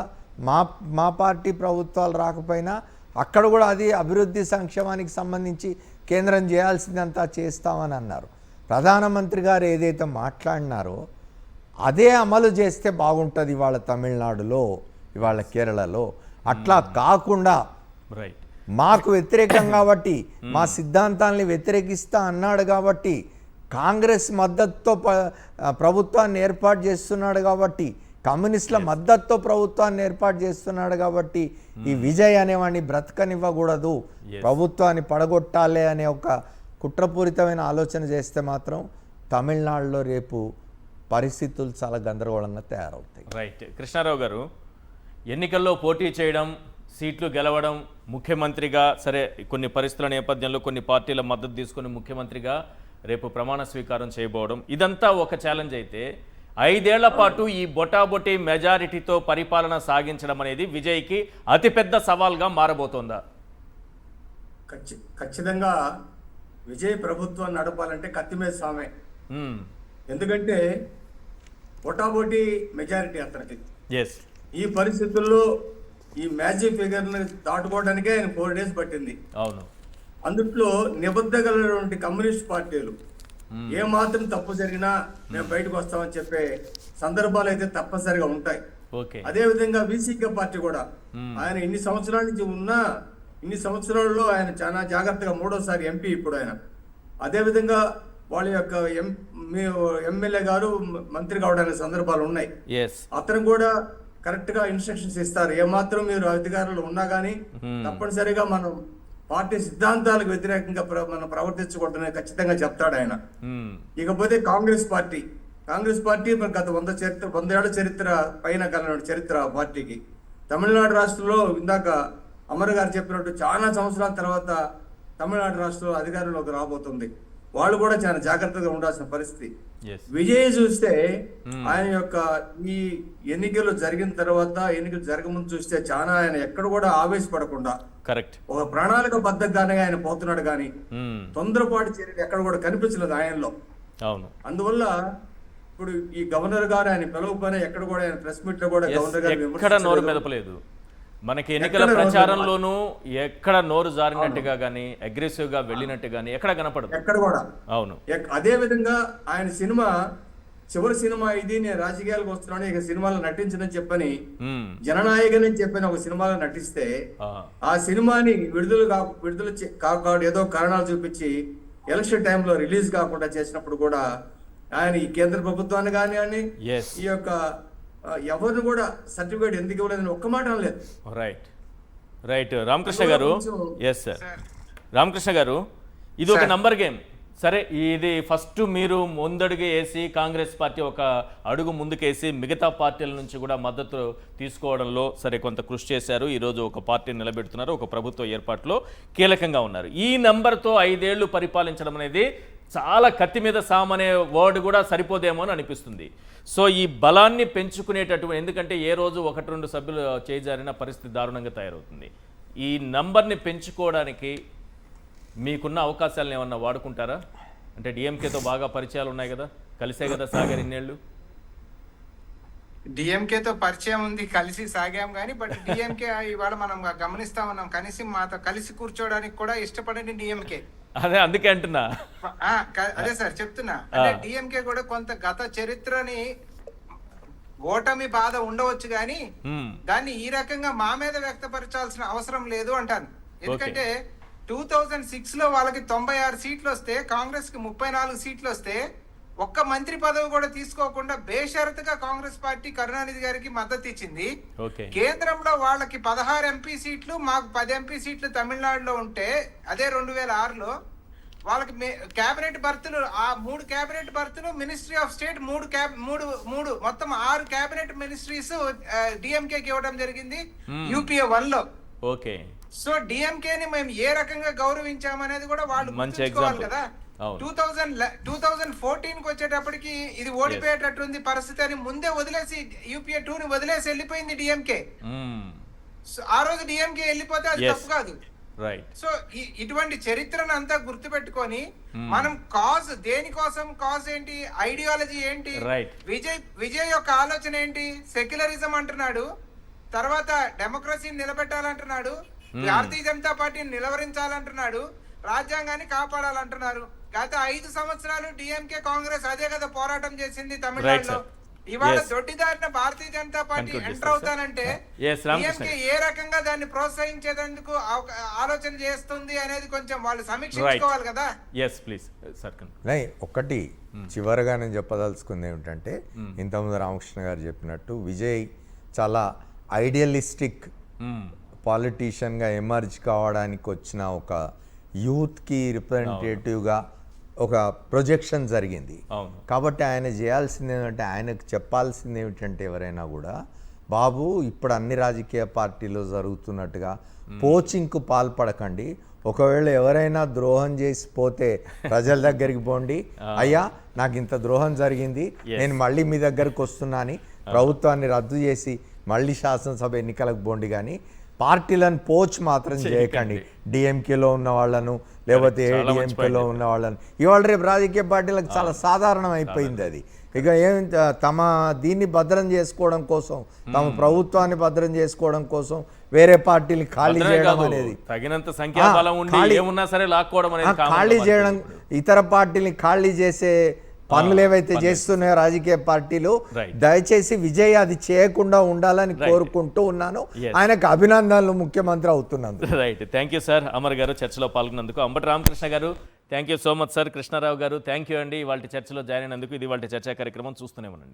[SPEAKER 2] మా పార్టీ ప్రభుత్వాలు రాకపోయినా అక్కడ కూడా అది అభివృద్ధి సంక్షేమానికి సంబంధించి కేంద్రం చేయాల్సిందంతా చేస్తామని అన్నారు. ప్రధానమంత్రి గారు ఏదైతే మాట్లాడినారో అదే అమలు చేస్తే బాగుంటుంది ఇవాళ తమిళనాడులో, ఇవాళ కేరళలో. అట్లా కాకుండా మాకు వ్యతిరేకం కాబట్టి, మా సిద్ధాంతాన్ని వ్యతిరేకిస్తా అన్నాడు కాబట్టి, కాంగ్రెస్ మద్దతుతో ప్రభుత్వాన్ని ఏర్పాటు చేస్తున్నాడు కాబట్టి, కమ్యూనిస్టుల మద్దతుతో ప్రభుత్వాన్ని ఏర్పాటు చేస్తున్నాడు కాబట్టి ఈ విజయ్ అనేవాడిని బ్రతకనివ్వకూడదు, ప్రభుత్వాన్ని పడగొట్టాలి అనే ఒక కుట్రపూరితమైన ఆలోచన చేస్తే మాత్రం తమిళనాడులో రేపు పరిస్థితులు చాలా గందరగోళంగా తయారవుతాయి.
[SPEAKER 1] రైట్. కృష్ణారావు గారు, ఎన్నికల్లో పోటీ చేయడం, సీట్లు గెలవడం, ముఖ్యమంత్రిగా సరే కొన్ని పరిస్థితుల నేపథ్యంలో కొన్ని పార్టీల మద్దతు తీసుకుని ముఖ్యమంత్రిగా రేపు ప్రమాణ స్వీకారం చేయబోవడం, ఇదంతా ఒక ఛాలెంజ్ అయితే 5 ఏళ్ల పాటు ఈ బొటాబొటి మెజారిటీతో పరిపాలన సాగించడం అనేది విజయ్కి అతిపెద్ద సవాల్గా మారబోతోందా?
[SPEAKER 4] ఖచ్చితంగా విజయ్ ప్రభుత్వాన్ని నడపాలంటే కత్తి మీద సామే. ఎందుకంటే బొటాబొటి మెజారిటీ అతనికి. ఈ పరిస్థితుల్లో ఈ మ్యాజిక్ ఫిగర్ని దాటుకోవడానికే ఆయన 4 days పట్టింది.
[SPEAKER 1] అవును.
[SPEAKER 4] అందుట్లో నిబద్ధగలటువంటి కమ్యూనిస్ట్ పార్టీలు ఏ మాత్రం తప్పు జరిగినా మేము బయటకు వస్తామని చెప్పే సందర్భాలు అయితే తప్పనిసరిగా ఉంటాయి. అదే విధంగా విసికే పార్టీ కూడా ఆయన ఇన్ని సంవత్సరాల నుంచి ఉన్నా, ఇన్ని సంవత్సరాల్లో ఆయన చాలా జాగ్రత్తగా 3వ ఎంపీ ఇప్పుడు ఆయన. అదే విధంగా వాళ్ళ యొక్క ఎమ్మెల్యే గారు మంత్రి కావడానికి సందర్భాలు ఉన్నాయి. అతను కూడా కరెక్ట్ గా ఇన్స్ట్రక్షన్స్ ఇస్తారు, ఏమాత్రం మీరు అధికారులు ఉన్నా కానీ తప్పనిసరిగా మనం పార్టీ సిద్ధాంతాలకు వ్యతిరేకంగా మనం ప్రవర్తించకూడదని ఖచ్చితంగా చెప్తాడు ఆయన. ఇకపోతే కాంగ్రెస్ పార్టీ గత 100 ఏళ్ల చరిత్ర పైన కలిగిన చరిత్ర పార్టీకి. తమిళనాడు రాష్ట్రంలో ఇందాక అమర్ గారు చెప్పినట్టు చాలా సంవత్సరాల తర్వాత తమిళనాడు రాష్ట్రంలో అధికారంలోకి రాబోతుంది. వాళ్ళు కూడా చాలా జాగ్రత్తగా ఉండాల్సిన పరిస్థితి. విజయ్ చూస్తే ఆయన యొక్క ఈ ఎన్నికలు జరిగిన తర్వాత, ఎన్నికలు జరగముందు చూస్తే చాలా ఆయన ఎక్కడ కూడా ఆవేశపడకుండా ఒక ప్రణాళిక బద్ధంగానే ఆయన పోతున్నాడు. కానీ తొందరపాటు చర్యలు ఎక్కడ కూడా కనిపించలేదు ఆయనలో. అందువల్ల ఇప్పుడు ఈ గవర్నర్ గారు ఆయన పిలవకపోయినా ఎక్కడ కూడా ఆయన ప్రెస్ మీట్ లో కూడా గవర్నర్ గారు
[SPEAKER 1] నోరు మెదపలేదు. మనకి ఎన్నికల ప్రచారంలోనూ ఎక్కడ నోరు జారినట్టుగా గానీ, అగ్రెసివ్ గా వెళ్ళినట్టు గానీ ఎక్కడ కనపడదు, ఎక్కడ కూడా. అవును.
[SPEAKER 4] అదే విధంగా ఆయన సినిమా చివరి సినిమా ఇది, నేను రాజకీయాలకు వస్తున్నాను ఇక సినిమాలో నటించనని చెప్పని జననాయకని చెప్పని ఒక సినిమాలో నటిస్తే ఆ సినిమాని విడుదల కాక ఏదో కారణాలు చూపించి ఎలక్షన్ టైంలో రిలీజ్ కాకుండా చేసినప్పుడు కూడా ఆయన ఈ కేంద్ర ప్రభుత్వాన్ని కానివ్వండి,
[SPEAKER 1] Yes.
[SPEAKER 4] ఈ యొక్క ఎవరిని కూడా సర్టిఫికేట్ ఎందుకు ఇవ్వలేదని ఒక్క మాట అనలేదు.
[SPEAKER 1] రైట్ రైట్ రామకృష్ణ గారు, ఎస్ సార్
[SPEAKER 3] సార్
[SPEAKER 1] రామకృష్ణ గారు, ఇది ఒక
[SPEAKER 3] సార్.
[SPEAKER 1] Number game. సరే, ఇది ఫస్ట్ మీరు ముందడుగు వేసి కాంగ్రెస్ పార్టీ ఒక అడుగు ముందుకేసి మిగతా పార్టీల నుంచి కూడా మద్దతు తీసుకోవడంలో సరే కొంత కృషి చేశారు. ఈరోజు ఒక పార్టీని నిలబెడుతున్నారు, ఒక ప్రభుత్వ ఏర్పాటులో కీలకంగా ఉన్నారు. ఈ నంబర్తో 5 ఏళ్లు పరిపాలించడం అనేది చాలా కత్తి మీద సామనే వర్డ్ కూడా సరిపోదేమో అని అనిపిస్తుంది. సో ఈ బలాన్ని పెంచుకునేటటువంటి, ఎందుకంటే ఏ రోజు 1-2 సభ్యులు చేజారిన పరిస్థితి దారుణంగా తయారవుతుంది. ఈ నంబర్ని పెంచుకోవడానికి మీకున్న అవకాశాలను ఏమన్నా వాడుకుంటారా? అంటే డిఎంకేతో బాగా పరిచయాలు ఉన్నాయి కదా, కలిసే కదా సాగారు ఇన్నేళ్ళు.
[SPEAKER 3] డిఎంకేతో పరిచయం ఉంది, కలిసి సాగాం కానీ, బట్ డిఎంకే ఇవాళ మనం గమనిస్తా ఉన్నాం, కనీసం మాతో కలిసి కూర్చోవడానికి కూడా ఇష్టపడని డిఎంకే.
[SPEAKER 1] అదే అందుకే అంటున్నా.
[SPEAKER 3] అదే సార్ చెప్తున్నా, అంటే డిఎంకే కూడా కొంత గత చరిత్రని ఓటమి బాధ ఉండవచ్చు కానీ
[SPEAKER 1] హ్మ్.
[SPEAKER 3] దాన్ని ఈ రకంగా మా మీద వ్యక్తపరచాల్సిన అవసరం లేదు అంటాను. ఎందుకంటే 2006 లో వాళ్ళకి 96 సీట్లు వస్తే, కాంగ్రెస్ కి 34 సీట్లు వస్తే, ఒక్క మంత్రి పదవి కూడా తీసుకోకుండా బేషరతుగా కాంగ్రెస్ పార్టీ కరుణానిధి గారికి మద్దతు ఇచ్చింది.
[SPEAKER 1] ఓకే
[SPEAKER 3] కేంద్రంలో వాళ్ళకి 16 ఎంపీ సీట్లు, మాకు 10 ఎంపీ సీట్లు తమిళనాడులో ఉంటే, అదే 2006లో వాళ్ళకి కేబినెట్ బర్తులు, ఆ 3 కేబినెట్ బర్తులు, మినిస్ట్రీ ఆఫ్ స్టేట్ 3 మొత్తం 6 కేబినెట్ మినిస్ట్రీస్ డిఎంకేకి ఇవ్వడం జరిగింది యూపీఏ 1లో.
[SPEAKER 1] ఓకే,
[SPEAKER 3] సో డిఎంకేని మేము ఏ రకంగా గౌరవించామనేది కూడా వాళ్ళు
[SPEAKER 1] మంచి
[SPEAKER 3] గుర్తుంచుకోవాలి
[SPEAKER 1] example.
[SPEAKER 3] కదా.
[SPEAKER 1] అవును.
[SPEAKER 3] 2014 కి వచ్చేటప్పటికి ఇది ఓడిపోయేటట్టుంది పరిస్థితి అని ముందే వదిలేసి యూపీఏ 2ని వదిలేసి వెళ్ళిపోయింది డిఎంకే.
[SPEAKER 1] మ్మ్.
[SPEAKER 3] సో ఆ రోజు డిఎంకే వెళ్ళిపోతే అది
[SPEAKER 1] Yes.
[SPEAKER 3] తప్పు కాదు.
[SPEAKER 1] రైట్.
[SPEAKER 3] సో ఇటువంటి చరిత్రను అంతా గుర్తుపెట్టుకొని మనం కాజ్, దేనికోసం కాజ్ ఏంటి, ఐడియాలజీ ఏంటి,
[SPEAKER 1] Right.
[SPEAKER 3] విజయ్ యొక్క ఆలోచన ఏంటి, సెక్యులరిజం అంటున్నాడు, తర్వాత డెమోక్రసీని నిలబెట్టాలంటున్నాడు, భారతీయ జనతా పార్టీని నిలవరించాలంటున్నాడు, రాజ్యాంగాన్ని కాపాడాలంటున్నారు. గత 5 సంవత్సరాలు డిఎంకే కాంగ్రెస్ అదే కదా పోరాటం చేసింది తమిళనాడులో.
[SPEAKER 1] sir.
[SPEAKER 3] ఇవాళ
[SPEAKER 1] Yes.
[SPEAKER 3] దొడ్డిదారిన భారతీయ జనతా పార్టీ
[SPEAKER 1] Conclude
[SPEAKER 3] ఎంటర్
[SPEAKER 1] చేస్తారు,
[SPEAKER 3] అవుతానంటే
[SPEAKER 1] Yes, రామకృష్ణ
[SPEAKER 3] డిఎంకే ఏ రకంగా దాన్ని ప్రోత్సహించేందుకు ఆలోచన చేస్తుంది అనేది కొంచెం వాళ్ళు సమీక్షించుకోవాలి కదా.
[SPEAKER 1] Yes please sir.
[SPEAKER 2] ఒకటి చివరగా నేను చెప్పదలుచుకుంది ఏమిటంటే, ఇంతకుముందు రామకృష్ణ గారు చెప్పినట్టు విజయ్ చాలా ఐడియలిస్టిక్ పాలిటీషియన్గా ఎమర్జ్ కావడానికి వచ్చిన ఒక యూత్కి రిప్రజెంటేటివ్గా ఒక ప్రొజెక్షన్ జరిగింది.
[SPEAKER 1] అవును.
[SPEAKER 2] కాబట్టి ఆయన చేయాల్సింది ఏంటంటే, ఆయనకు చెప్పాల్సింది ఏమిటంటే, ఎవరైనా కూడా బాబు ఇప్పుడు అన్ని రాజకీయ పార్టీలో జరుగుతున్నట్టుగా పోచింగ్కు పాల్పడకండి. ఒకవేళ ఎవరైనా ద్రోహం చేసి పోతే ప్రజల దగ్గరికి పోండి, అయ్యా నాకు ఇంత ద్రోహం జరిగింది, నేను మళ్ళీ మీ దగ్గరకు వస్తున్నా అని ప్రభుత్వాన్ని రద్దు చేసి మళ్ళీ శాసనసభ ఎన్నికలకు పోండి. కానీ పార్టీలను పోచ్ మాత్రం చేయకండి. డిఎంకేలో ఉన్న వాళ్ళను, లేకపోతే ఏడిఎంకేలో ఉన్న వాళ్ళను. ఇవాళ రేపు రాజకీయ పార్టీలకు చాలా సాధారణం అయిపోయింది అది. ఇక ఏం తమ దీన్ని భద్రం చేసుకోవడం కోసం, తమ ప్రభుత్వాన్ని భద్రం చేసుకోవడం కోసం వేరే పార్టీని ఖాళీ చేయడం అనేది,
[SPEAKER 1] తగినంత సంఖ్యాబలం ఉండి ఏమున్నా సరే లాక్కోవడం అనేది
[SPEAKER 2] ఖాళీ చేయడం, ఇతర పార్టీని ఖాళీ చేసే పనులు ఏవైతే చేస్తున్నాయో రాజకీయ పార్టీలు, దయచేసి విజయ్ అది చేయకుండా ఉండాలని కోరుకుంటూ ఉన్నాను. ఆయనకు అభినందనలు ముఖ్యమంత్రి అవుతున్నందుకు.
[SPEAKER 1] Right, thank you sir. Amar గారు చర్చలో పాల్గొన్నందుకు. అంబటి రామకృష్ణ గారు thank you so much sir. Krishnarao గారు థ్యాంక్ యూ అండి, ఇవాళ చర్చలో జాయిన్ అయినందుకు. ఇది వాళ్ళ చర్చా కార్యక్రమం చూస్తూనే ఉండండి.